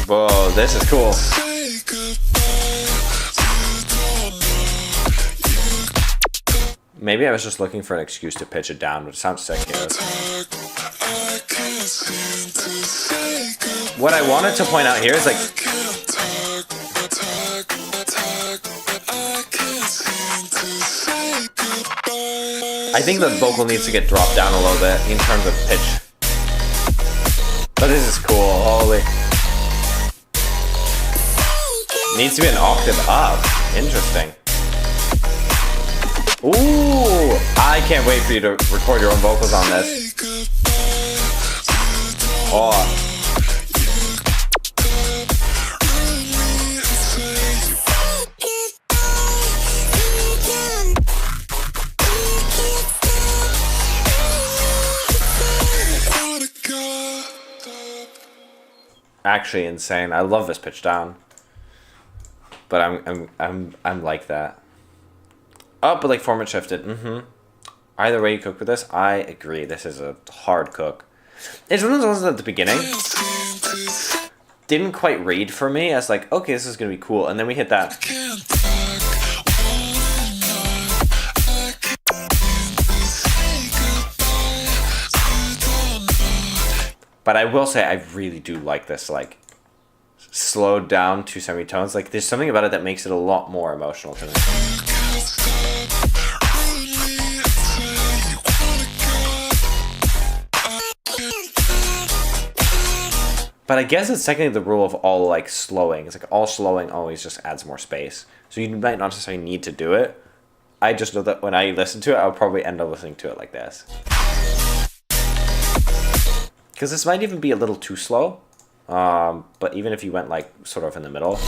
Whoa, this is cool. Maybe I was just looking for an excuse to pitch it down, but it sounds sick here. What I wanted to point out here is like... I think the vocal needs to get dropped down a little bit in terms of pitch. But this is cool. Holy. Needs to be an octave up. Interesting. Ooh, I can't wait for you to record your own vocals on this. Oh. Actually insane. I love this pitch down. But I'm like that. Oh, but like format shifted. Either way you cook with this, I agree. This is a hard cook. It's one of those ones at the beginning didn't quite read for me as like, okay, this is gonna be cool, and then we hit that. But I will say I really do like this like slowed down two semitones. Like there's something about it that makes it a lot more emotional to me. But I guess it's technically the rule of all like slowing. It's like all slowing always just adds more space. So you might not necessarily need to do it. I just know that when I listen to it, I'll probably end up listening to it like this. Because this might even be a little too slow. But even if you went like sort of in the middle.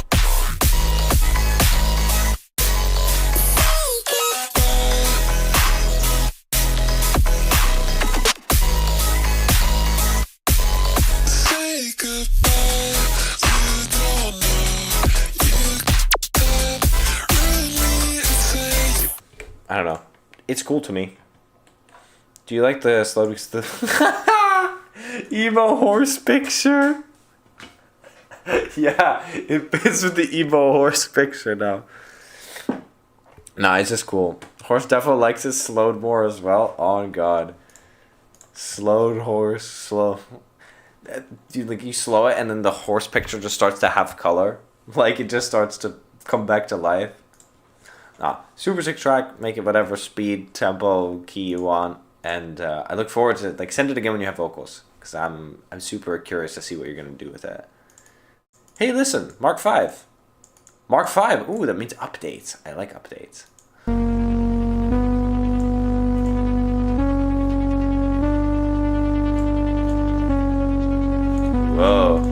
I don't know. It's cool to me. Do you like the slow emo horse picture? Yeah, it fits with the emo horse picture now. Nah, it's just cool. Horse Defo likes it slowed more as well. Oh god. Slowed horse, slow. Dude, like you slow it and then the horse picture just starts to have color. Like it just starts to come back to life. Nah, super sick track. Make it whatever speed, tempo, key you want. And I look forward to it. Like send it again when you have vocals. Because I'm super curious to see what you're going to do with it. Hey, listen, Mark 5. Mark 5. Ooh, that means updates. I like updates. Whoa.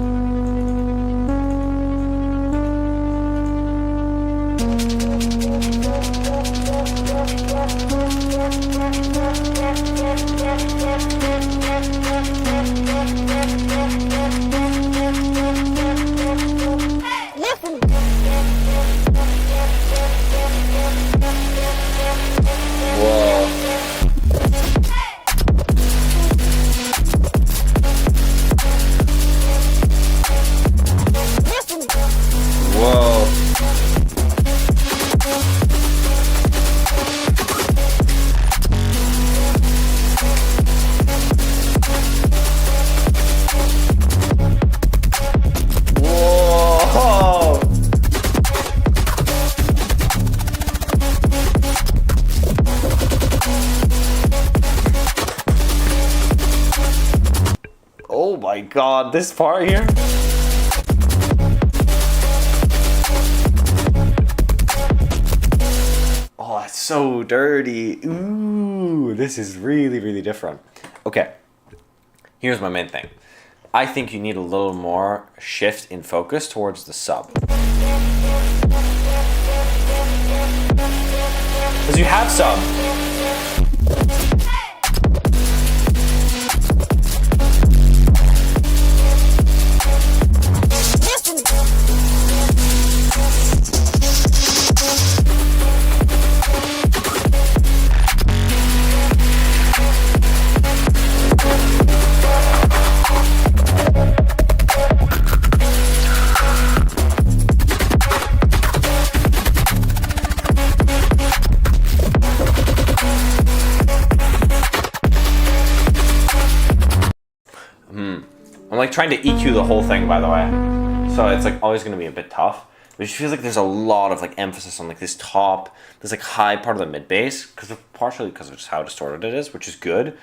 Oh my god, this part here? Oh, it's so dirty. Ooh, this is really, really different. Okay, here's my main thing. I think you need a little more shift in focus towards the sub. Because you have sub. I'm like trying to EQ the whole thing, by the way. So it's like always going to be a bit tough. But it just feels like there's a lot of like emphasis on like this top, this like high part of the mid bass, partially because of just how distorted it is, which is good.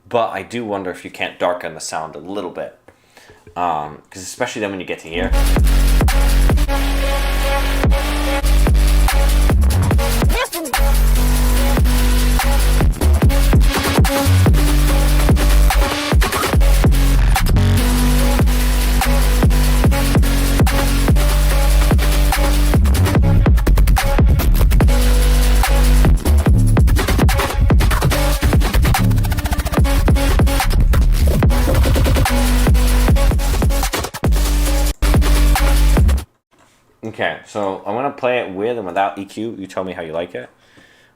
But I do wonder if you can't darken the sound a little bit. Because especially then when you get to here. Okay, so I'm gonna play it with and without EQ. You tell me how you like it.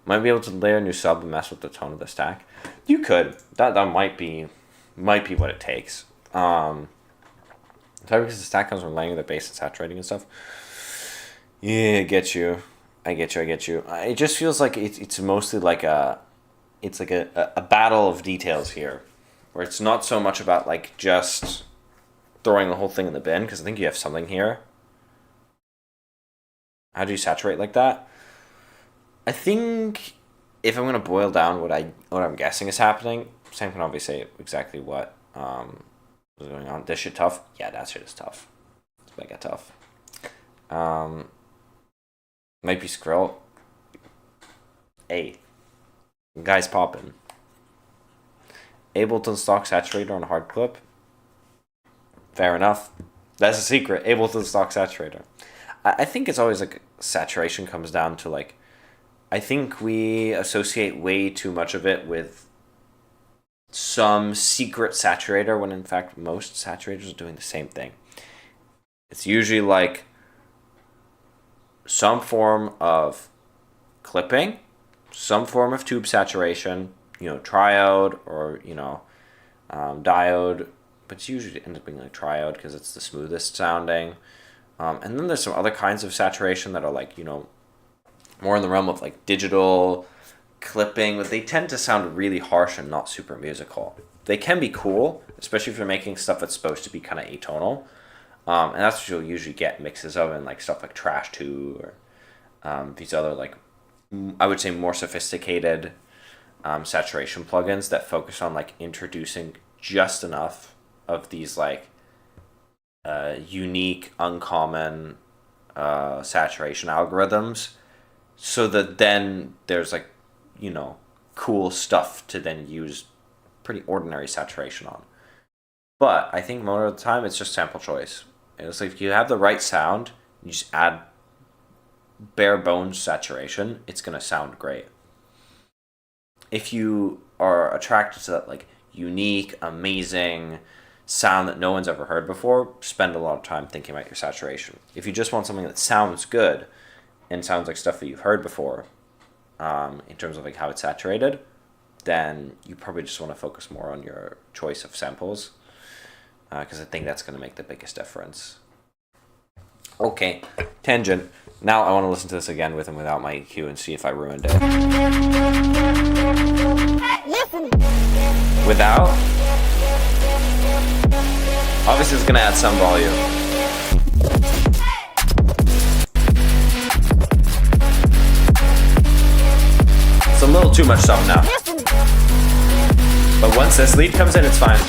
Might be able to layer a new sub and mess with the tone of the stack. You could. That might be what it takes. Sorry, because the stack comes from layering the bass and saturating and stuff. Yeah, I get you. It just feels like it's mostly like a battle of details here, where it's not so much about like just throwing the whole thing in the bin, because I think you have something here. How do you saturate like that? I think if I'm gonna boil down what I'm guessing is happening, Sam can obviously say exactly what is going on. This shit tough? Yeah, that shit is tough. It's mega tough. Might be Skrill. Hey, guy's popping. Ableton stock saturator on hard clip. Fair enough. That's a secret. Ableton stock saturator. I think it's always like saturation comes down to like, I think we associate way too much of it with some secret saturator when in fact most saturators are doing the same thing. It's usually like some form of clipping, some form of tube saturation, triode or, diode, but it's usually ends up being like triode because it's the smoothest sounding. And then there's some other kinds of saturation that are like, more in the realm of like digital clipping, but they tend to sound really harsh and not super musical. They can be cool, especially if you're making stuff that's supposed to be kind of atonal. And that's what you'll usually get mixes of in like stuff like Trash 2 or these other like, I would say more sophisticated saturation plugins that focus on like introducing just enough of these like unique, uncommon saturation algorithms, so that then there's like, cool stuff to then use pretty ordinary saturation on. But I think most of the time it's just sample choice. It's like if you have the right sound, you just add bare bones saturation, it's gonna sound great. If you are attracted to that like unique, amazing sound that no one's ever heard before, spend a lot of time thinking about your saturation. If you just want something that sounds good and sounds like stuff that you've heard before, in terms of like how it's saturated, then you probably just want to focus more on your choice of samples, because I think that's going to make the biggest difference. Okay, tangent. Now I want to listen to this again with and without my EQ and see if I ruined it. Without? Obviously it's going to add some volume. It's a little too much stuff now. But once this lead comes in, it's fine.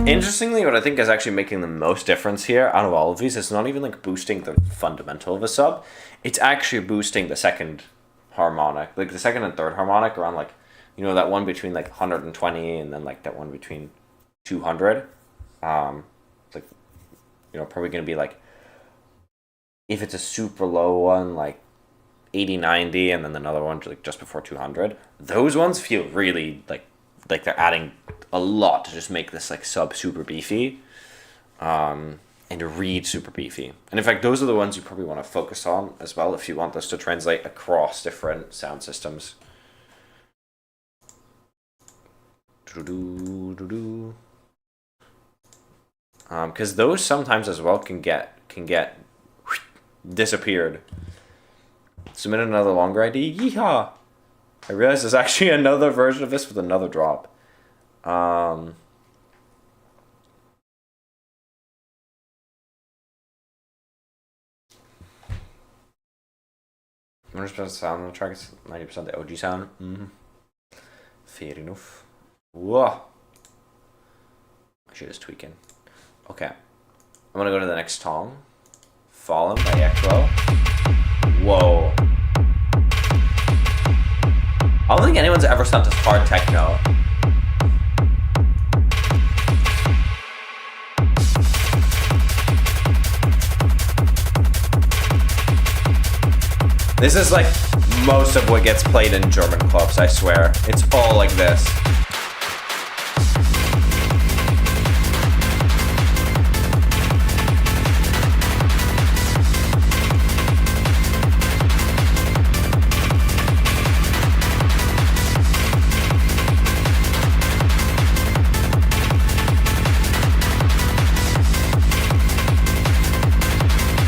Interestingly, what I think is actually making the most difference here out of all of these is not even like boosting the fundamental of a sub. It's actually boosting the second harmonic, like the second and third harmonic around like, that one between like 120 and then like that one between 200. It's like, probably going to be like, if it's a super low one, like 80, 90, and then another one like just before 200. Those ones feel really like they're adding a lot to just make this like sub super beefy, and to read super beefy. And in fact, those are the ones you probably want to focus on as well if you want this to translate across different sound systems. Because those sometimes as well can get disappeared. Submit another longer ID. Yeehaw! I realized there's actually another version of this with another drop. 100% sound on the track is 90% the OG sound. Fair enough. Whoa. My shit is tweaking. Okay. I'm gonna go to the next song. Fallen by Eklo. Whoa. I don't think anyone's ever sent us hard techno. This is like most of what gets played in German clubs, I swear. It's all like this.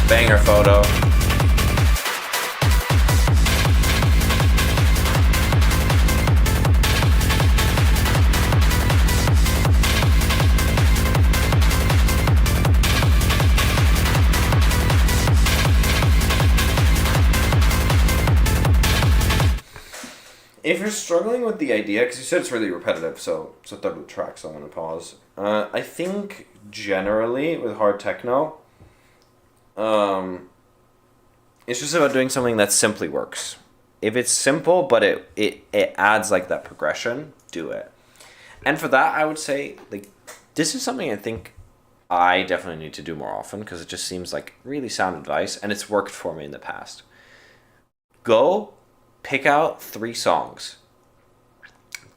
Banger photo. If you're struggling with the idea, because you said it's really repetitive, so it's a third of the track, so I'm going to pause. I think generally with hard techno, it's just about doing something that simply works. If it's simple, but it adds like that progression, do it. And for that, I would say like this is something I think I definitely need to do more often because it just seems like really sound advice, and it's worked for me in the past. Go pick out 3 songs,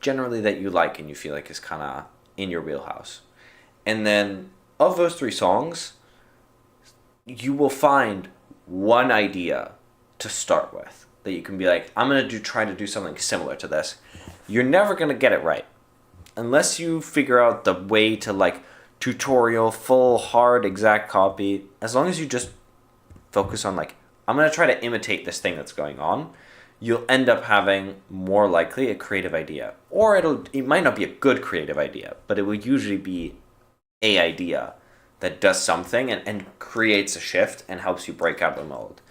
generally that you like and you feel like is kind of in your wheelhouse. And then of those 3 songs, you will find one idea to start with that you can be like, I'm going to try to do something similar to this. You're never going to get it right unless you figure out the way to like tutorial, full, hard, exact copy. As long as you just focus on like, I'm going to try to imitate this thing that's going on, you'll end up having more likely a creative idea. Or it might not be a good creative idea, but it will usually be a idea that does something and creates a shift and helps you break out of the mold.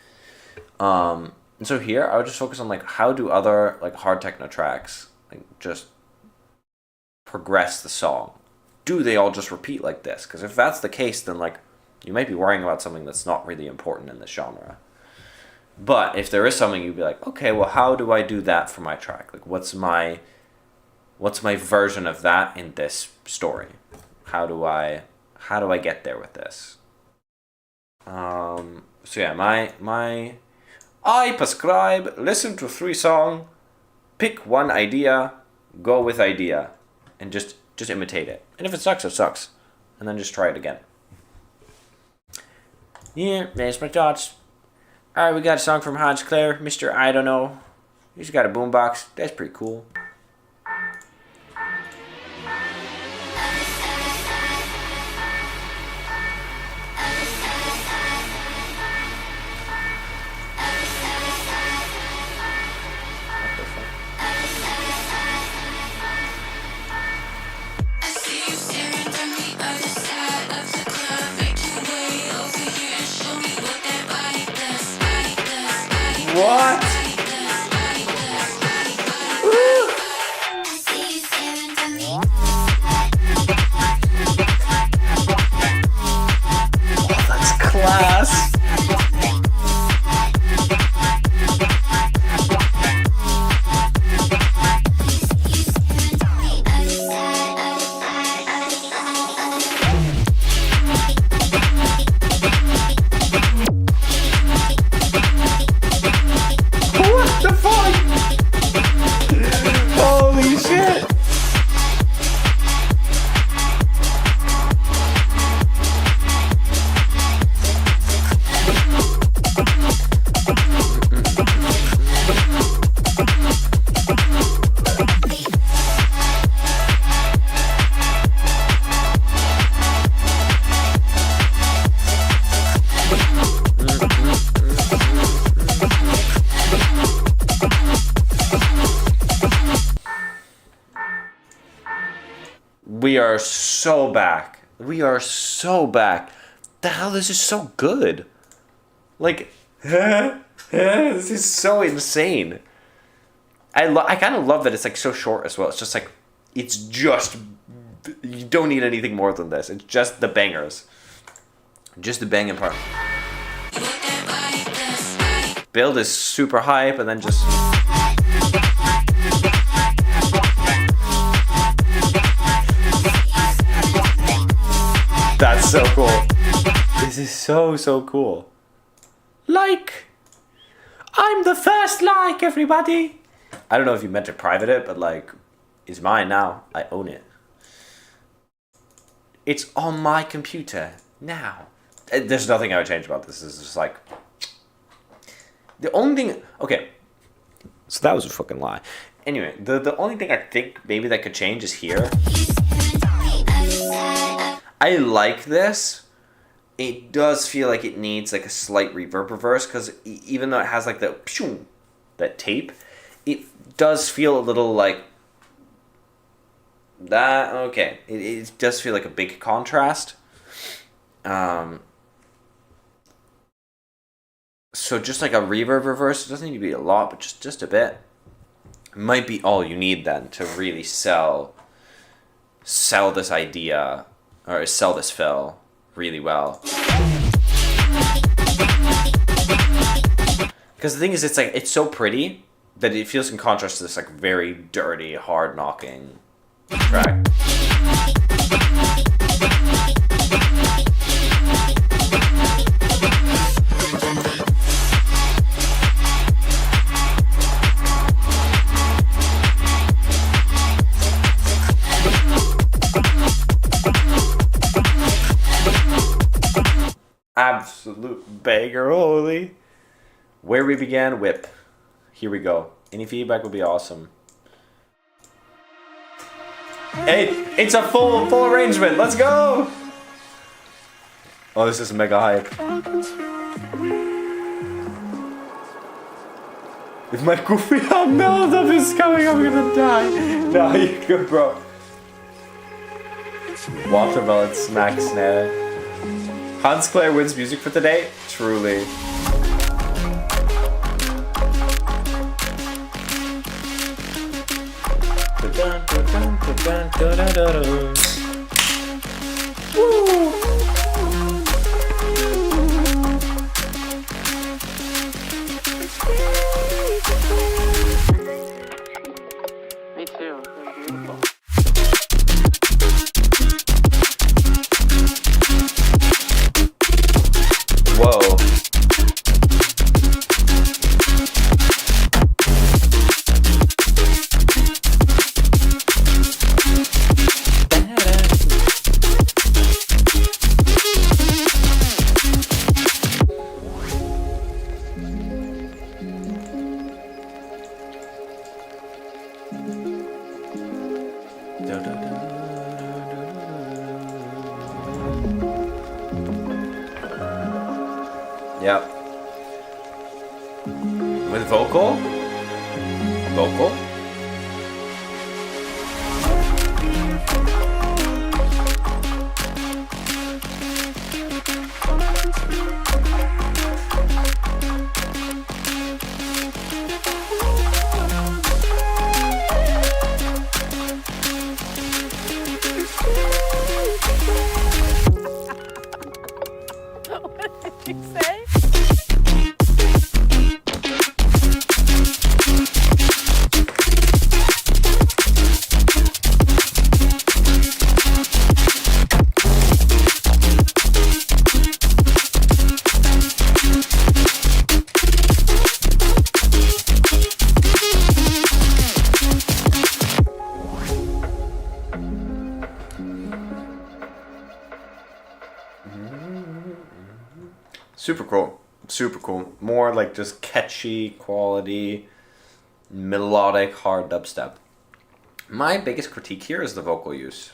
And so here, I would just focus on like how do other like hard techno tracks like just progress the song? Do they all just repeat like this? Because if that's the case, then like you might be worrying about something that's not really important in this genre. But if there is something, you'd be like, okay, well, how do I do that for my track? Like, what's my version of that in this story? How do I get there with this? So yeah, I prescribe, listen to 3 songs, pick one idea, go with idea, and just imitate it. And if it sucks, it sucks. And then just try it again. Yeah, that's my thoughts. Alright, we got a song from Hans Clare, Mr. I Don't Know. He's got a boombox. That's pretty cool. What? Woo! Oh, that's class. We are so back. We are so back. The hell, this is so good. Like, this is so insane. I kind of love that it's like so short as well. It's just like, it's just, you don't need anything more than this. It's just the bangers. Just the banging part. Build is super hype and then just... That's so cool. This is so cool. Like, I'm the first like, everybody. I don't know if you meant to private it, but like, it's mine now. I own it. It's on my computer now. There's nothing I would change about this. This is just like, the only thing, okay. So that was a fucking lie. Anyway, the only thing I think maybe that could change is here. I like this. It does feel like it needs like a slight reverb reverse because even though it has like that tape, it does feel a little like that. Okay, it does feel like a big contrast. So just like a reverb reverse, it doesn't need to be a lot, but just a bit, might be all you need then to really sell this idea or sell this fill really well. Because the thing is, it's so pretty that it feels in contrast to this like very dirty, hard knocking track. Absolute banger, holy. Where we began, whip. Here we go. Any feedback would be awesome. Hey, it's a full arrangement. Let's go. Oh, this is mega hype. If my goofy melt up is coming, I'm gonna die. No, you're good, bro. Watermelon smack snare. Hans Clare wins music for today? Truly. Woo! Me too. Beautiful. Whoa. Yep. With vocal? Vocal? What did you say? Super cool. Super cool. More like just catchy quality, melodic, hard dubstep. My biggest critique here is the vocal use.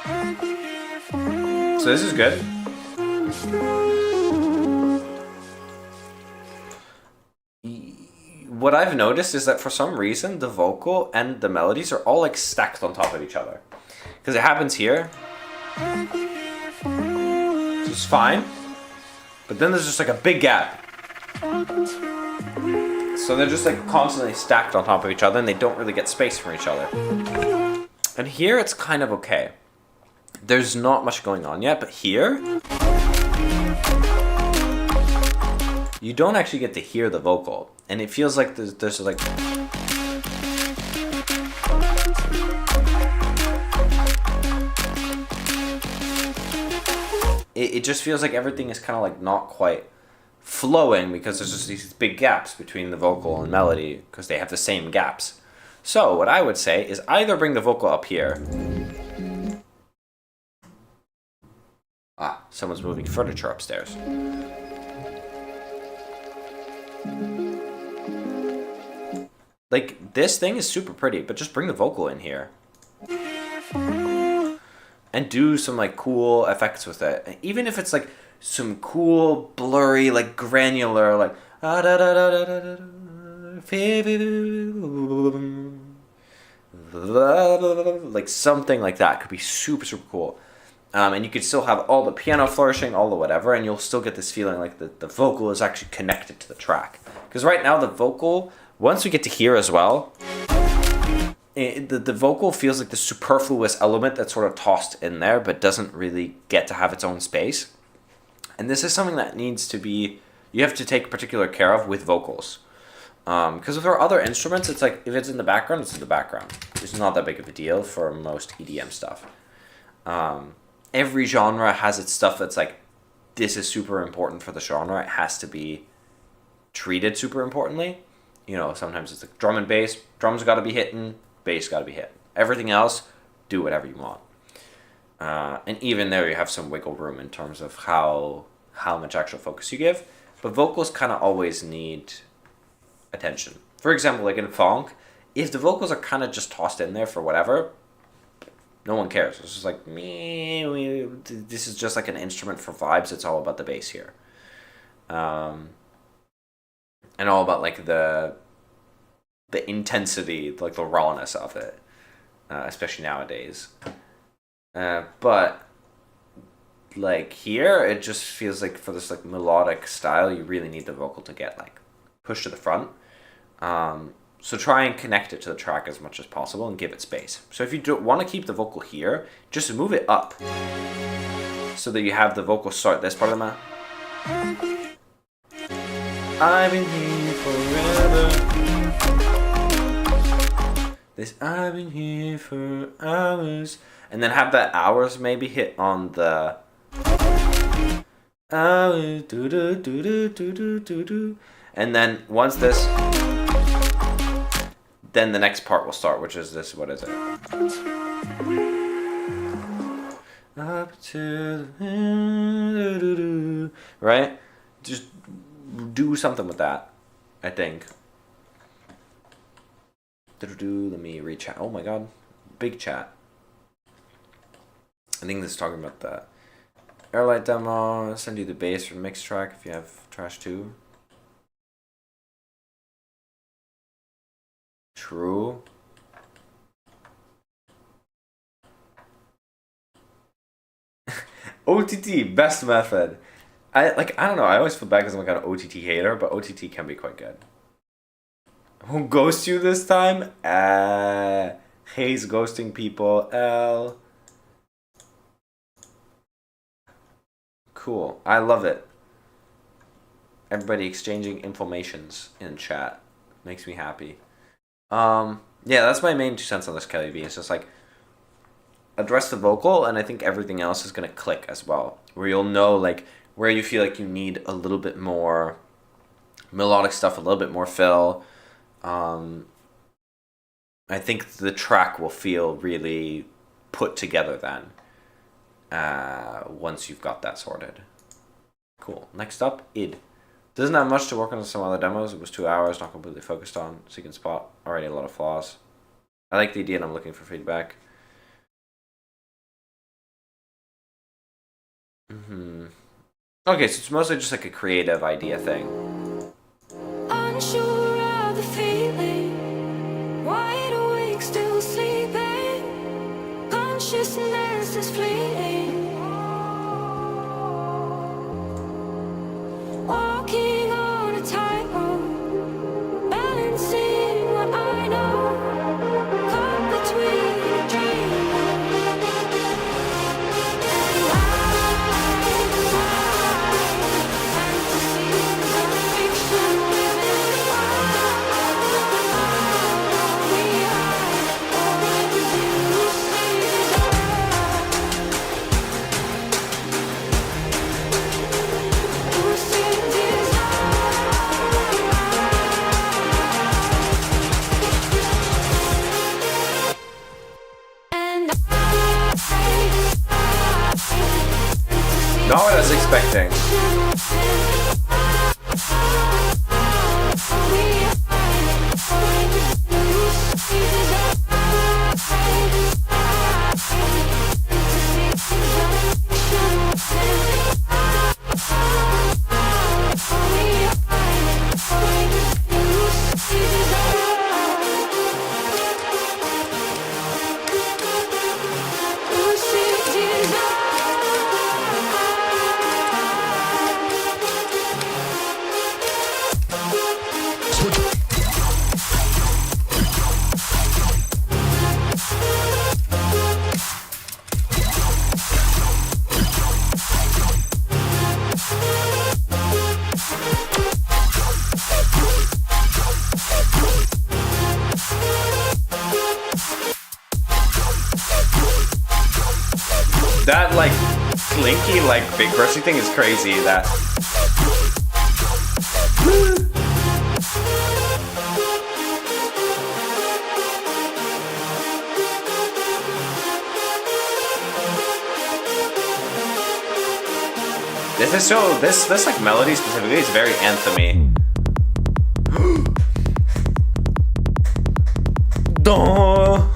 So this is good. What I've noticed is that for some reason the vocal and the melodies are all like stacked on top of each other. Because it happens here. It's fine. But then there's just like a big gap. So they're just like constantly stacked on top of each other and they don't really get space from each other. And here it's kind of okay. There's not much going on yet, but here you don't actually get to hear the vocal. And it feels like there's like... It just feels like everything is kind of like not quite flowing because there's just these big gaps between the vocal and melody because they have the same gaps. So what I would say is either bring the vocal up here. Ah, someone's moving furniture upstairs. Like, this thing is super pretty, but just bring the vocal in here. And do some, like, cool effects with it. Even if it's, like, some cool, blurry, like, granular, like... Like, something like that could be super, super cool. And you could still have all the piano flourishing, all the whatever, and you'll still get this feeling like the vocal is actually connected to the track. Because right now, the vocal... Once we get to here as well, the vocal feels like the superfluous element that's sort of tossed in there, but doesn't really get to have its own space. And this is something that needs to be, you have to take particular care of with vocals. Because with our other instruments, it's like, if it's in the background, it's in the background. It's not that big of a deal for most EDM stuff. Every genre has its stuff that's like, this is super important for the genre. It has to be treated super importantly. You know, sometimes it's like drum and bass. Drums got to be hitting, bass got to be hitting. Everything else, do whatever you want. And even there, you have some wiggle room in terms of how much actual focus you give. But vocals kind of always need attention. For example, like in funk, if the vocals are kind of just tossed in there for whatever, no one cares. It's just like, this is just like an instrument for vibes. It's all about the bass here. And all about like the intensity, like the rawness of it, especially nowadays. But like here, it just feels like for this like melodic style, you really need the vocal to get like pushed to the front. So try and connect it to the track as much as possible and give it space. So if you don't want to keep the vocal here, just move it up so that you have the vocal start this part of the map. I've been here forever. This I've been here for hours. And then have that hours maybe hit on the hours. And then once this, then the next part will start, which is this. What is it? Up to the right? Just do something with that, I think. Let me reach out. Oh my god. Big chat. I think this is talking about the Airlight demo. I'll send you the bass for mix track if you have Trash 2. True. OTT, best method. I don't know, I always feel bad because I'm like an OTT hater, but OTT can be quite good. Who ghosts you this time? Hayes ghosting people. L. Cool. I love it. Everybody exchanging informations in chat. Makes me happy. Yeah, that's my main 2 cents on this, Kelly B. It's just like, address the vocal, and I think everything else is going to click as well. Where you'll know, like, where you feel like you need a little bit more melodic stuff, a little bit more fill. I think the track will feel really put together then, once you've got that sorted. Cool. Next up, id. Doesn't have much to work on some other demos. It was 2 hours, not completely focused on, so you can spot already a lot of flaws. I like the idea and I'm looking for feedback. Okay, so it's mostly just like a creative idea thing. Unsure of the feeling, wide awake, still sleeping. Consciousness That like clinky, like big brushy thing is crazy. That. This is so. This like melody specifically is very anthemy. Duh.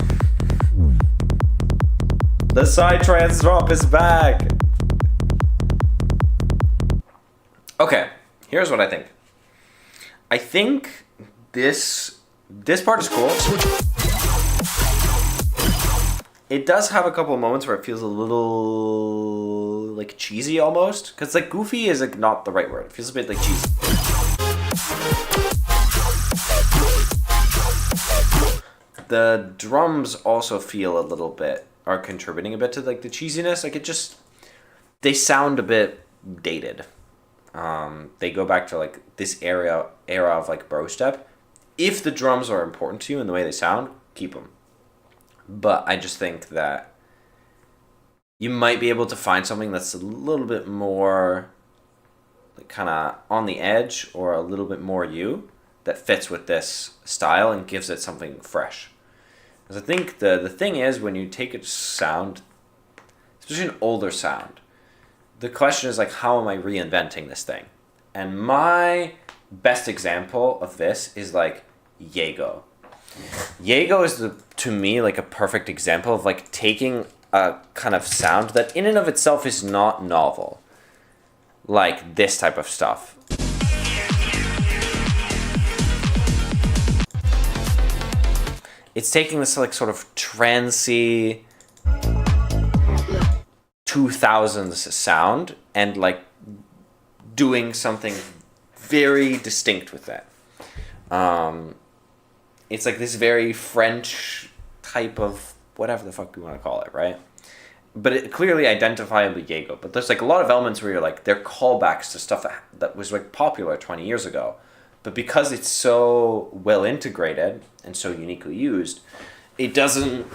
The psytrance drop is back. Okay, here's what I think. I think this part is cool. It does have a couple of moments where it feels a little like cheesy almost, because like goofy is like not the right word. It feels a bit like cheesy. The drums also feel a little bit, are contributing a bit to like the cheesiness. Like they sound a bit dated. They go back to like this era of like bro step. If the drums are important to you and the way they sound, keep them. But I just think that you might be able to find something that's a little bit more like kind of on the edge or a little bit more you that fits with this style and gives it something fresh. Because I think the thing is, when you take a sound, especially an older sound, the question is like, how am I reinventing this thing? And my best example of this is like Jaego. Jaego is to me like a perfect example of like taking a kind of sound that in and of itself is not novel. Like this type of stuff. It's taking this like sort of trancey 2000s sound and like doing something very distinct with it. It's like this very French type of whatever the fuck you want to call it, right? But it clearly identifiably Jaego. But there's like a lot of elements where you're like, they're callbacks to stuff that was like popular 20 years ago. But because it's so well integrated and so uniquely used, it doesn't,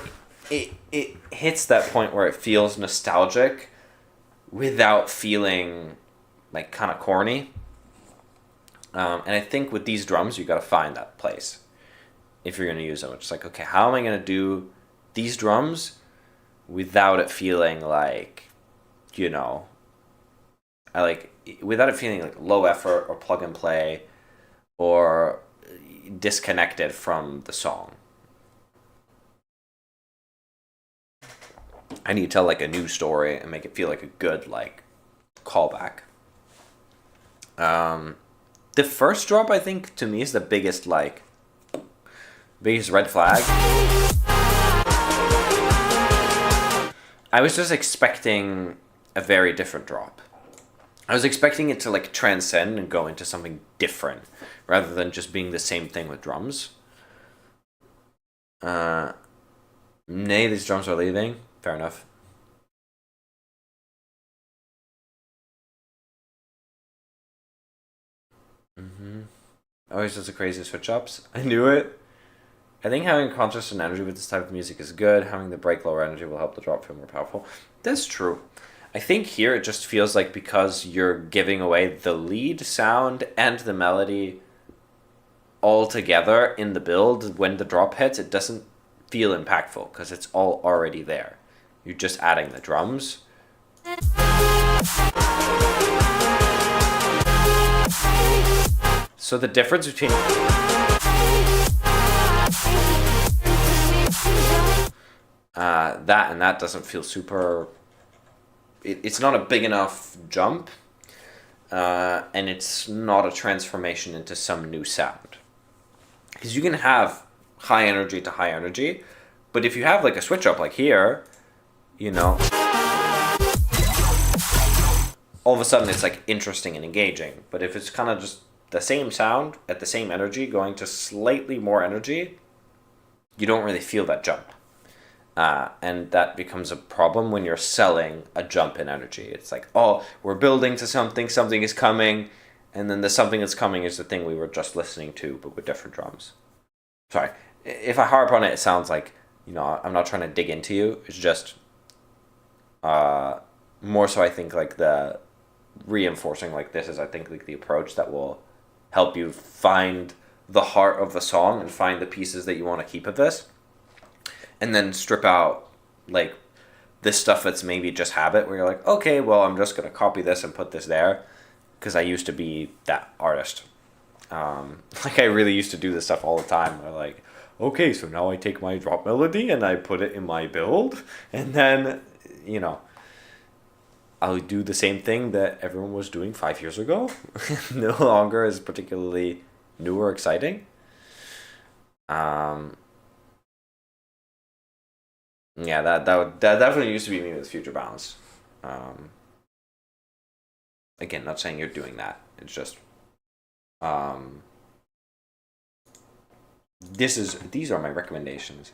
it hits that point where it feels nostalgic without feeling like kind of corny. And I think with these drums, you got to find that place if you're going to use them. It's like, okay, how am I going to do these drums without it feeling like, you know, without it feeling like low effort or plug and play or disconnected from the song. I need to tell like a new story and make it feel like a good like callback. The first drop, I think, to me is the biggest red flag. I was just expecting a very different drop. I was expecting it to like transcend and go into something different rather than just being the same thing with drums. Nay, these drums are leaving. Fair enough. Always does the crazy switch ups. I knew it. I think having a contrast and energy with this type of music is good. Having the break lower energy will help the drop feel more powerful. That's true. I think here it just feels like because you're giving away the lead sound and the melody all together in the build, when the drop hits, it doesn't feel impactful because it's all already there. You're just adding the drums. So the difference between that and that doesn't feel super... It's not a big enough jump, and it's not a transformation into some new sound. Because you can have high energy to high energy, but if you have like a switch up like here, you know, all of a sudden it's like interesting and engaging. But if it's kind of just the same sound at the same energy going to slightly more energy, you don't really feel that jump. And that becomes a problem when you're selling a jump in energy. It's like, oh, we're building to something is coming, and then the something that's coming is the thing we were just listening to, but with different drums. Sorry. If I harp on it, it sounds like, you know, I'm not trying to dig into you. It's just, More so, I think like the reinforcing like this is I think like the approach that will help you find the heart of the song and find the pieces that you want to keep of this, and then strip out like this stuff that's maybe just habit where you're like, okay, well, I'm just gonna copy this and put this there because I used to be that artist. Like I really used to do this stuff all the time. Where like, okay, so now I take my drop melody and I put it in my build, and then you know I'll do the same thing that everyone was doing 5 years ago. No longer is particularly new or exciting. Um, yeah, that definitely used to be me with Future Bounce. Um, Again, not saying you're doing that. It's just um, these are my recommendations.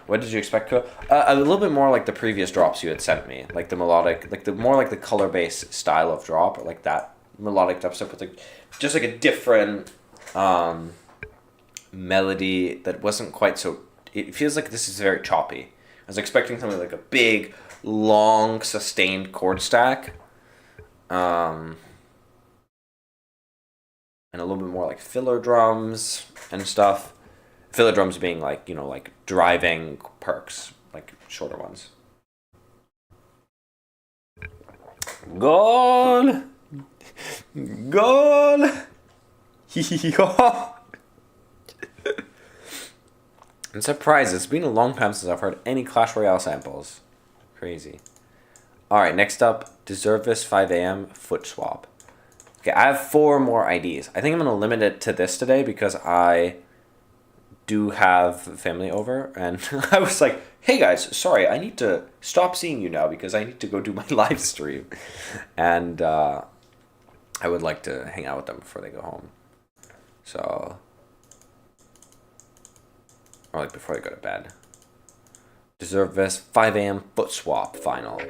What did you expect? A little bit more like the previous drops you had sent me, like the melodic, like the more like the color based style of drop, or like that melodic dubstep with like just like a different melody that wasn't quite so. It feels like this is very choppy. I was expecting something like a big, long, sustained chord stack, and a little bit more like filler drums and stuff. Filler drums being like, like driving perks, like shorter ones. Goal! Goal! I'm surprised. It's been a long time since I've heard any Clash Royale samples. Crazy. Alright, next up, Deserve This 5 a.m. Foot Swap. Okay, I have 4 more IDs. I think I'm going to limit it to this today because I do have family over, and I was like, hey guys, sorry, I need to stop seeing you now because I need to go do my live stream. And I would like to hang out with them before they go home. So, or like before they go to bed. Deserve This 5 a.m. Foot Swap final.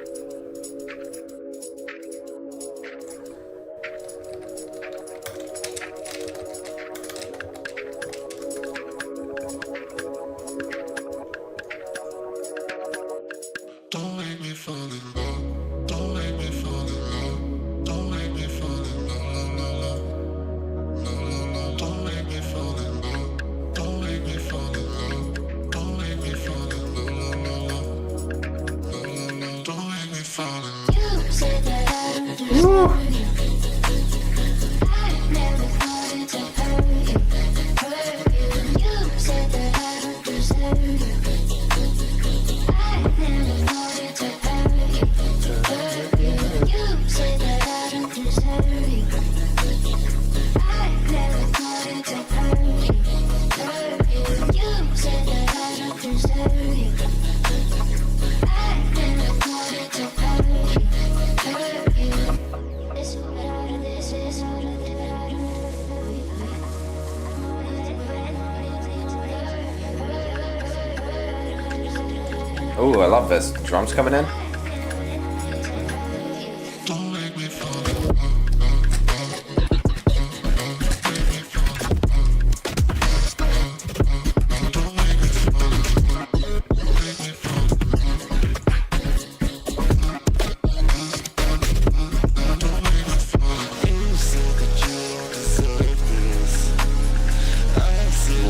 Ooh, I love this. Drums coming in.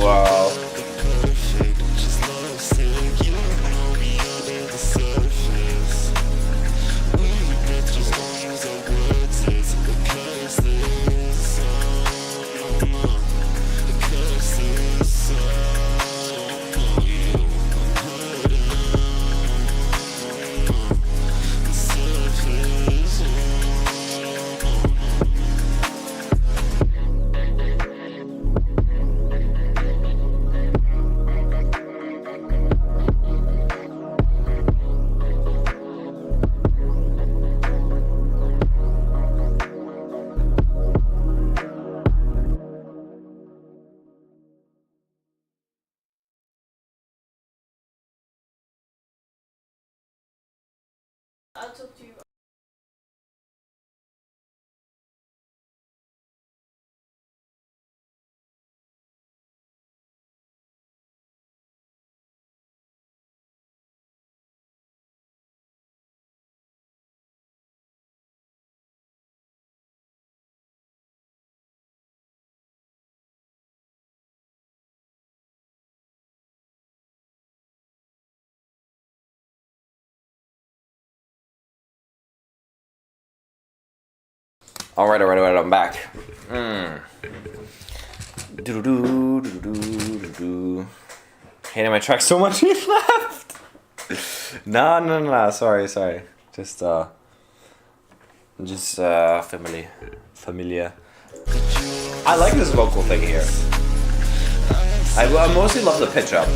Wow. I'll talk to you. Alright, I'm back. Do-do-do. Hating my track so much he left. No. Sorry. Just familiar. I like this vocal thing here. I mostly love the pitch up.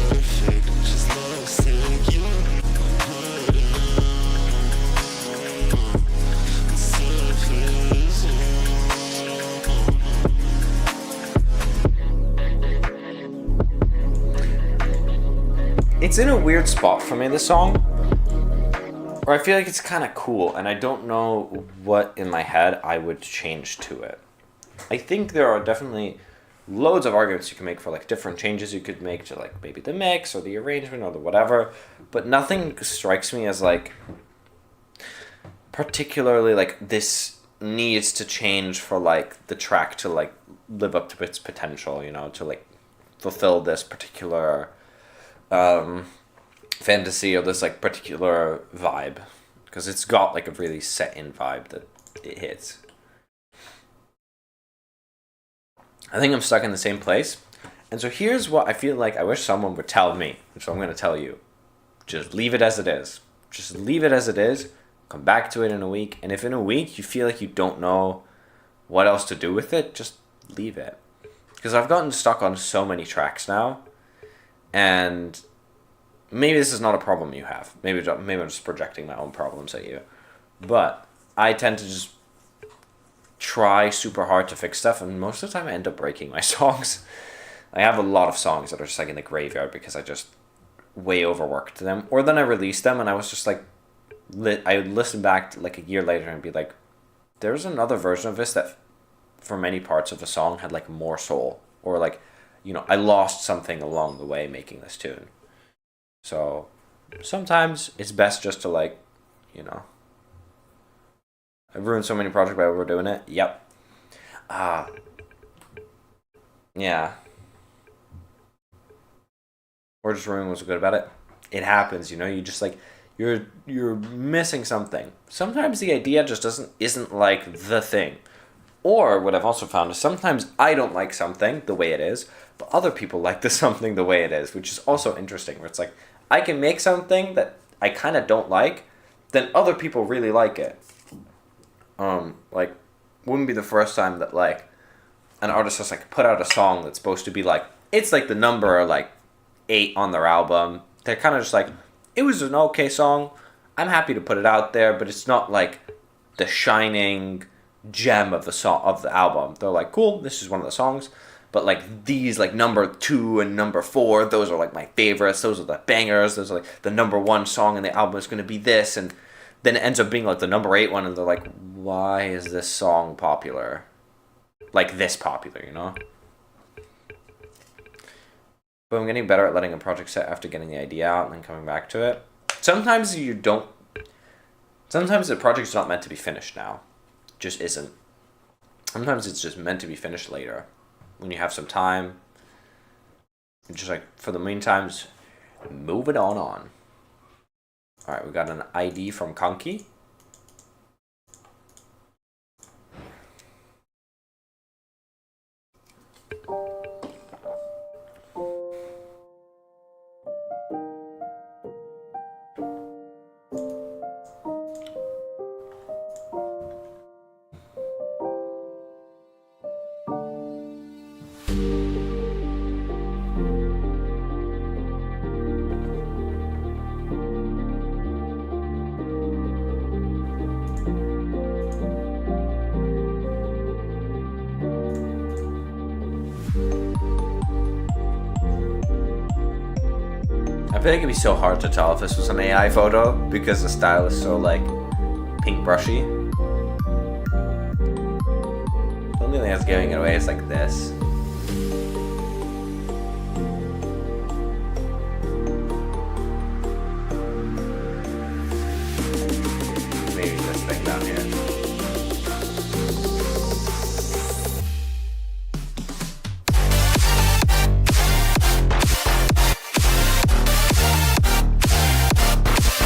It's in a weird spot for me, this song, where I feel like it's kind of cool, and I don't know what in my head I would change to it. I think there are definitely loads of arguments you can make for like different changes you could make to like maybe the mix or the arrangement or the whatever, but nothing strikes me as like particularly like this needs to change for like the track to like live up to its potential, you know, to like fulfill this particular fantasy or this like particular vibe, because it's got like a really set in vibe that it hits. I think I'm stuck in the same place, and so here's what I feel like I wish someone would tell me, so I'm going to tell you. Just leave it as it is. Just leave it as it is. Come back to it in a week, and if in a week you feel like you don't know what else to do with it, just leave it. Because I've gotten stuck on so many tracks now, and maybe this is not a problem you have. Maybe I'm just projecting my own problems at you. But I tend to just try super hard to fix stuff, and most of the time I end up breaking my songs. I have a lot of songs that are just like in the graveyard because I just way overworked them. Or then I released them and I was just like, I would listen back to like a year later and be like, there's another version of this that for many parts of the song had like more soul. Or like, you know, I lost something along the way making this tune. So sometimes it's best just to like, you know, I've ruined so many projects by overdoing it. Yep. Yeah. Or just ruining what's good about it. It happens, you know, you just like, you're missing something. Sometimes the idea just isn't like the thing. Or what I've also found is sometimes I don't like something the way it is, but other people like the something the way it is, which is also interesting, where it's like, I can make something that I kind of don't like, then other people really like it. Like, wouldn't be the first time that, like, an artist has, like, put out a song that's supposed to be, like, it's, like, the number, like, 8 on their album. They're kind of just like, it was an okay song, I'm happy to put it out there, but it's not, like, the shining gem of the song, of the album. They're like, cool, this is one of the songs, but like these like number 2 and number 4, those are like my favorites, those are the bangers, those are like the number 1 song in the album is going to be this, and then it ends up being like the number 8 one, and they're like, why is this song popular, like this popular, you know? But I'm getting better at letting a project set after getting the idea out and then coming back to it. Sometimes the project's not meant to be finished now. Just isn't. Sometimes it's just meant to be finished later, when you have some time. Just like, for the meantime, move it on. Alright, we got an ID from Conky. I feel like it'd be so hard to tell if this was an AI photo because the style is so like pink brushy. The only thing that's giving it away is like this. Maybe this thing down here.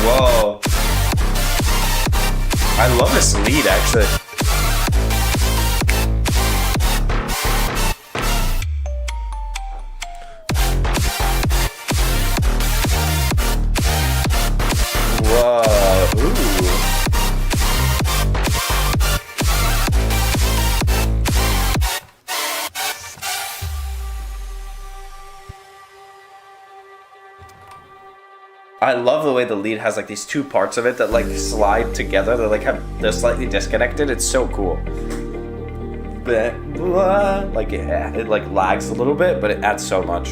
Whoa. I love this lead, actually. I love the way the lead has like these two parts of it that like slide together. They're slightly disconnected. It's so cool. But like it like lags a little bit, but it adds so much.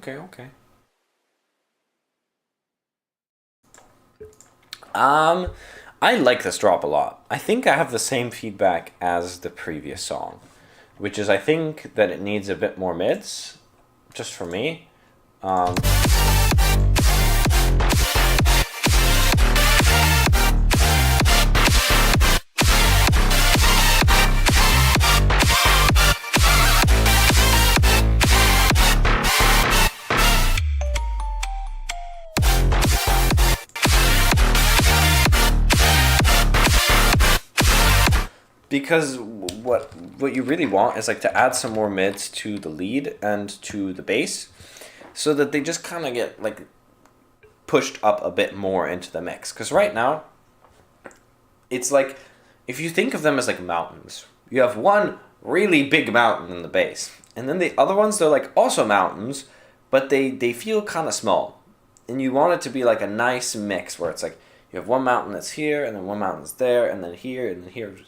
Okay. I like this drop a lot. I think I have the same feedback as the previous song, which is I think that it needs a bit more mids, just for me. Because what you really want is like to add some more mids to the lead and to the bass, so that they just kind of get like pushed up a bit more into the mix. Because right now, it's like if you think of them as like mountains, you have one really big mountain in the bass, and then the other ones, they're like also mountains, but they feel kind of small, and you want it to be like a nice mix where it's like you have one mountain that's here, and then one mountain's there, and then here,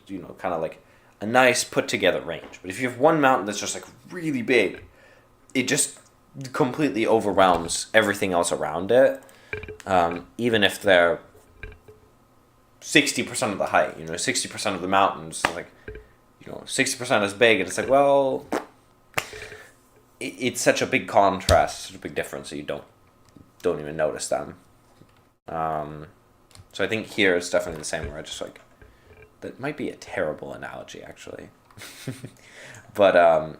you know, kind of like a nice put together range. But if you have one mountain that's just like really big, it just completely overwhelms everything else around it. Even if they're 60% of the height, you know, 60% of the mountains, like, you know, 60% is big, and it's like, well, it's such a big contrast, such a big difference, so you don't even notice them. So I think here it's definitely the same, where I just like, that might be a terrible analogy actually, but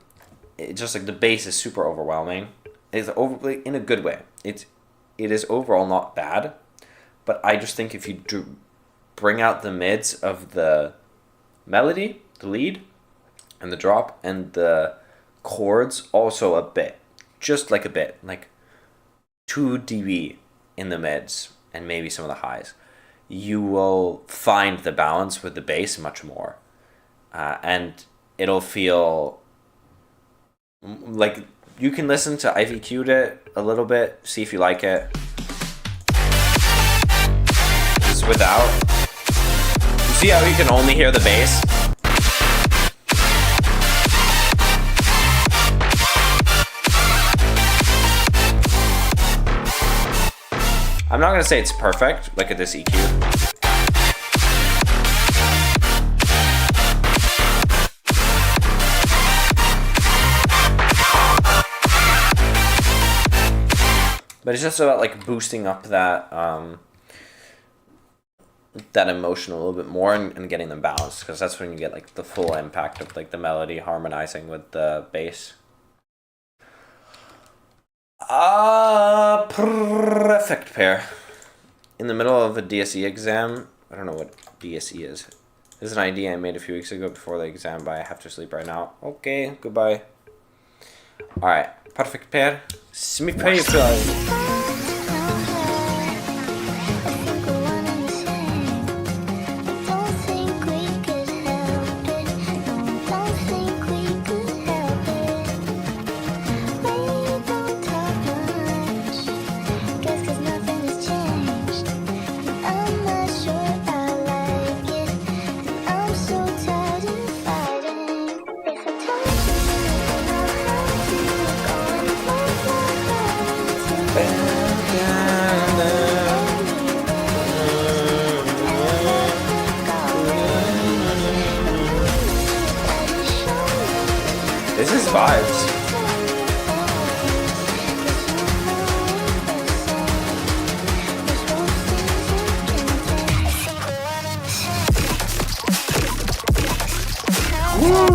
it's just like the bass is super overwhelming. It's in a good way. It is overall not bad, but I just think if you bring out the mids of the melody, the lead, and the drop, and the chords also a bit, just like a bit, like 2 dB in the mids and maybe some of the highs, you will find the balance with the bass much more. And it'll feel like you can listen to Ivy Q'd it a little bit, see if you like it. Just without. You see how you can only hear the bass? I'm not gonna say it's perfect. Look at this EQ. But it's just about like boosting up that that emotion a little bit more, and getting them balanced, because that's when you get like the full impact of like the melody harmonizing with the bass. Perfect pair. In the middle of a DSE exam, I don't know what DSE is. This is an idea I made a few weeks ago before the exam, but I have to sleep right now. Okay, goodbye. Alright, perfect pair. Smith paper. This is vibes. Woo!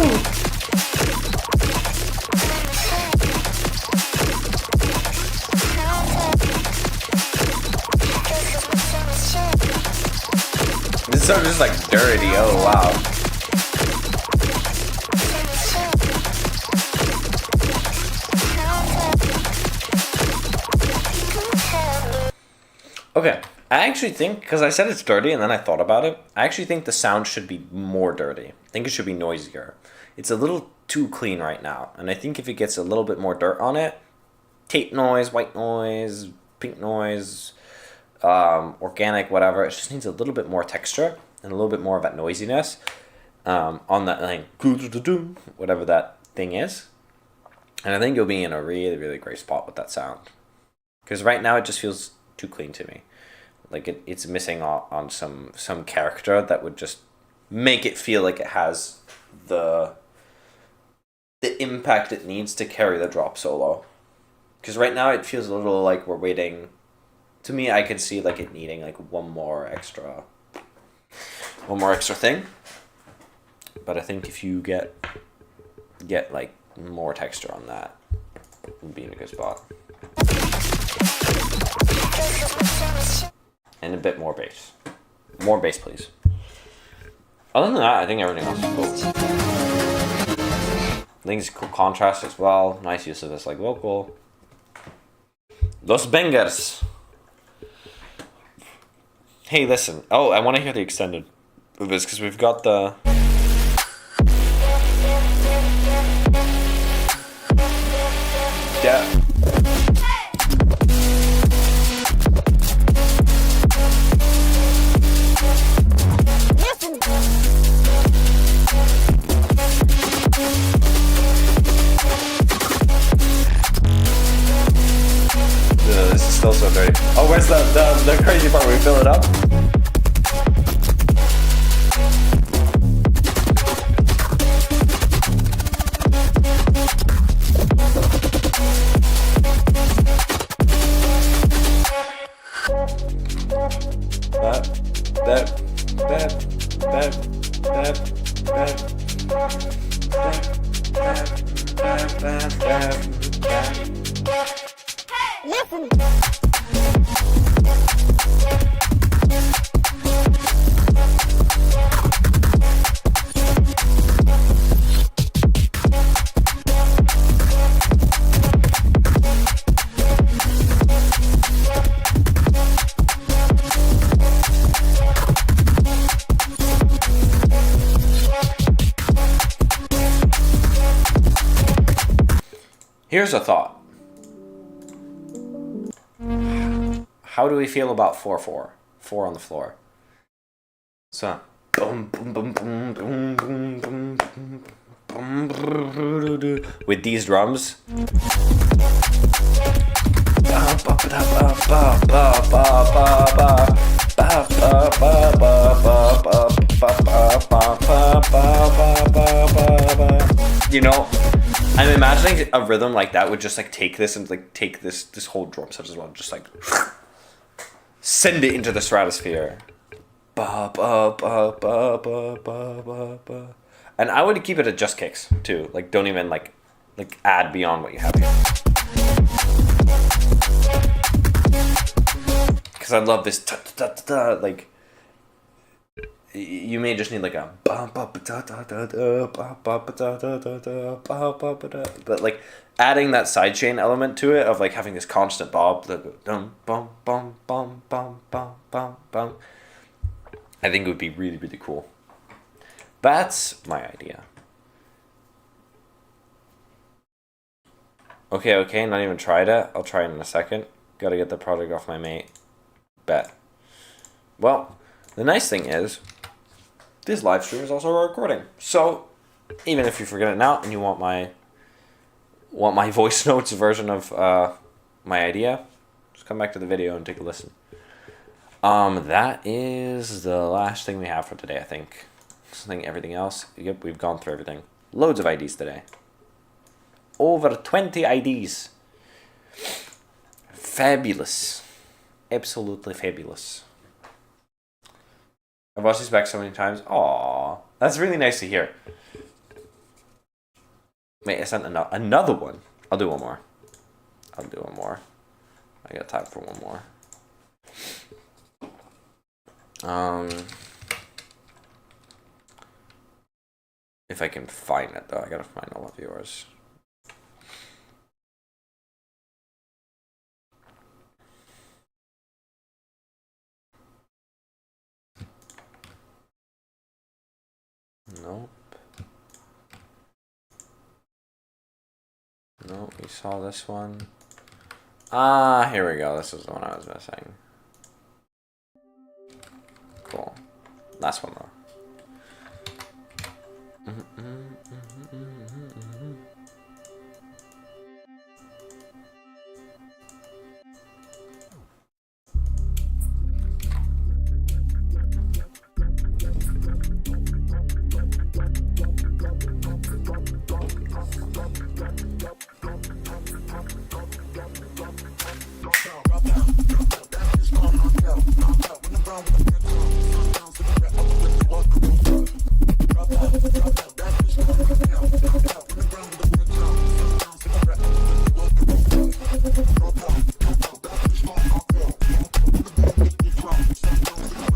This song is like dirty. Oh wow. Okay, I actually think, because I said it's dirty and then I thought about it, I actually think the sound should be more dirty. I think it should be noisier. It's a little too clean right now, and I think if it gets a little bit more dirt on it, tape noise, white noise, pink noise, organic, whatever, it just needs a little bit more texture and a little bit more of that noisiness on that, like, whatever that thing is. And I think you'll be in a really, really great spot with that sound. Because right now it just feels too clean to me. Like it's missing on some character that would just make it feel like it has the impact it needs to carry the drop solo. Because right now it feels a little like we're waiting. To me, I could see like it needing like one more extra thing. But I think if you get like more texture on that, you'll be in a good spot. And a bit more bass. More bass, please. Other than that, I think everything else is cool. I think it's cool contrast as well. Nice use of this like vocal. Los bangers. Hey, listen. Oh, I want to hear the extended of this because we've got the... Yeah. This is still so dirty. Oh, where's the crazy part where we fill it up? Here's a thought. How do we feel about 4/4? 4 on the floor. So, boom, boom, boom, boom, boom, boom, boom, boom, with these drums. You know, I'm imagining a rhythm like that would just like take this and like take this whole drum set as well, just like send it into the stratosphere. Ba ba ba ba ba ba ba ba. And I would keep it at just kicks too. Like don't even like add beyond what you have here. Because I love this like you may just need like a but like adding that sidechain element to it of like having this constant bob, I think it would be really, really cool. That's my idea. Okay, not even tried it. I'll try it in a second. Gotta get the project off my mate. Bet. Well, the nice thing is, this live stream is also a recording. So, even if you forget it now and you want my voice notes version of my idea, just come back to the video and take a listen. That is the last thing we have for today, I think. Everything else, yep, we've gone through everything. Loads of IDs today. Over 20 IDs. Fabulous. Absolutely fabulous. I've watched these back so many times. Aww. That's really nice to hear. Wait, I sent another one. I'll do one more. I got time for one more. If I can find it, though. I gotta find all of yours. Nope. Nope, we saw this one. Ah, here we go. This is the one I was missing. Cool. Last one, though.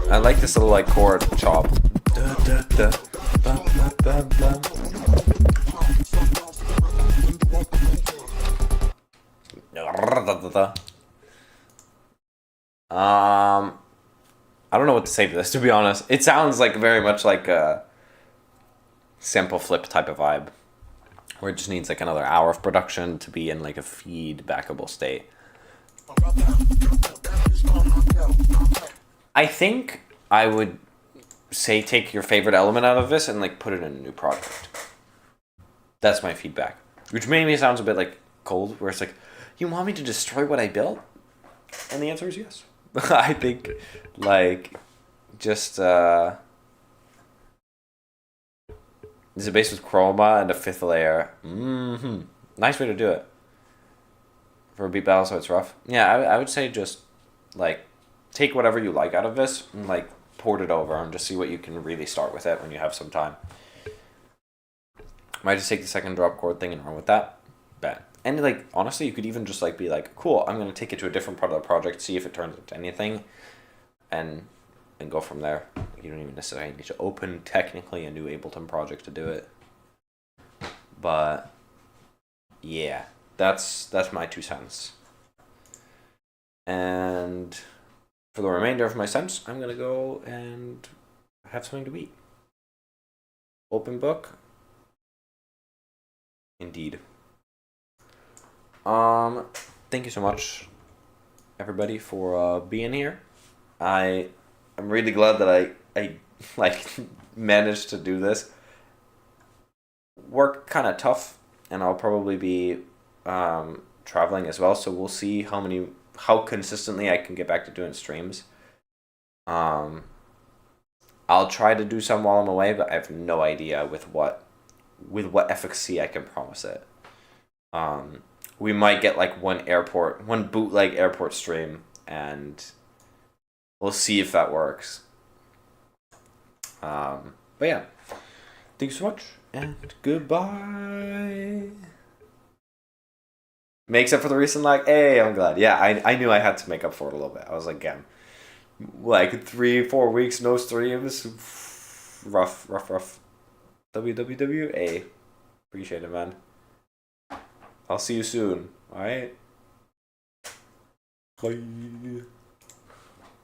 I like this little like chord chop. I don't know what to say to this, to be honest. It sounds like very much like a sample flip type of vibe, where it just needs like another hour of production to be in like a feedbackable state. I think I would say take your favorite element out of this and like put it in a new project. That's my feedback. Which maybe sounds a bit like cold, where it's like, you want me to destroy what I built? And the answer is yes. I think like just there's a base with chroma and a fifth layer. Nice way to do it. For a beat battle, so it's rough. Yeah, I would say just like take whatever you like out of this and like port it over and just see what you can really start with it when you have some time. Might just take the second drop chord thing and run with that. Bet. And like honestly, you could even just like be like, cool, I'm gonna take it to a different part of the project, see if it turns into anything, and go from there. You don't even necessarily need to open technically a new Ableton project to do it. But yeah, that's my 2 cents. And for the remainder of my cents, I'm gonna go and have something to eat. Open book. Indeed. Thank you so much, everybody, for being here. I'm really glad that I like managed to do this. Work kind of tough, and I'll probably be traveling as well. So we'll see how consistently I can get back to doing streams. I'll try to do some while I'm away, but I have no idea with what efficacy I can promise it. We might get like one bootleg airport stream, and we'll see if that works. But yeah, thank you so much, and goodbye. Makes up for the recent lag. Hey, I'm glad. Yeah, I knew I had to make up for it a little bit. I was like, damn, Like 3-4 weeks, no streams. Rough. WWWA. Appreciate it, man. I'll see you soon. Alright? Bye.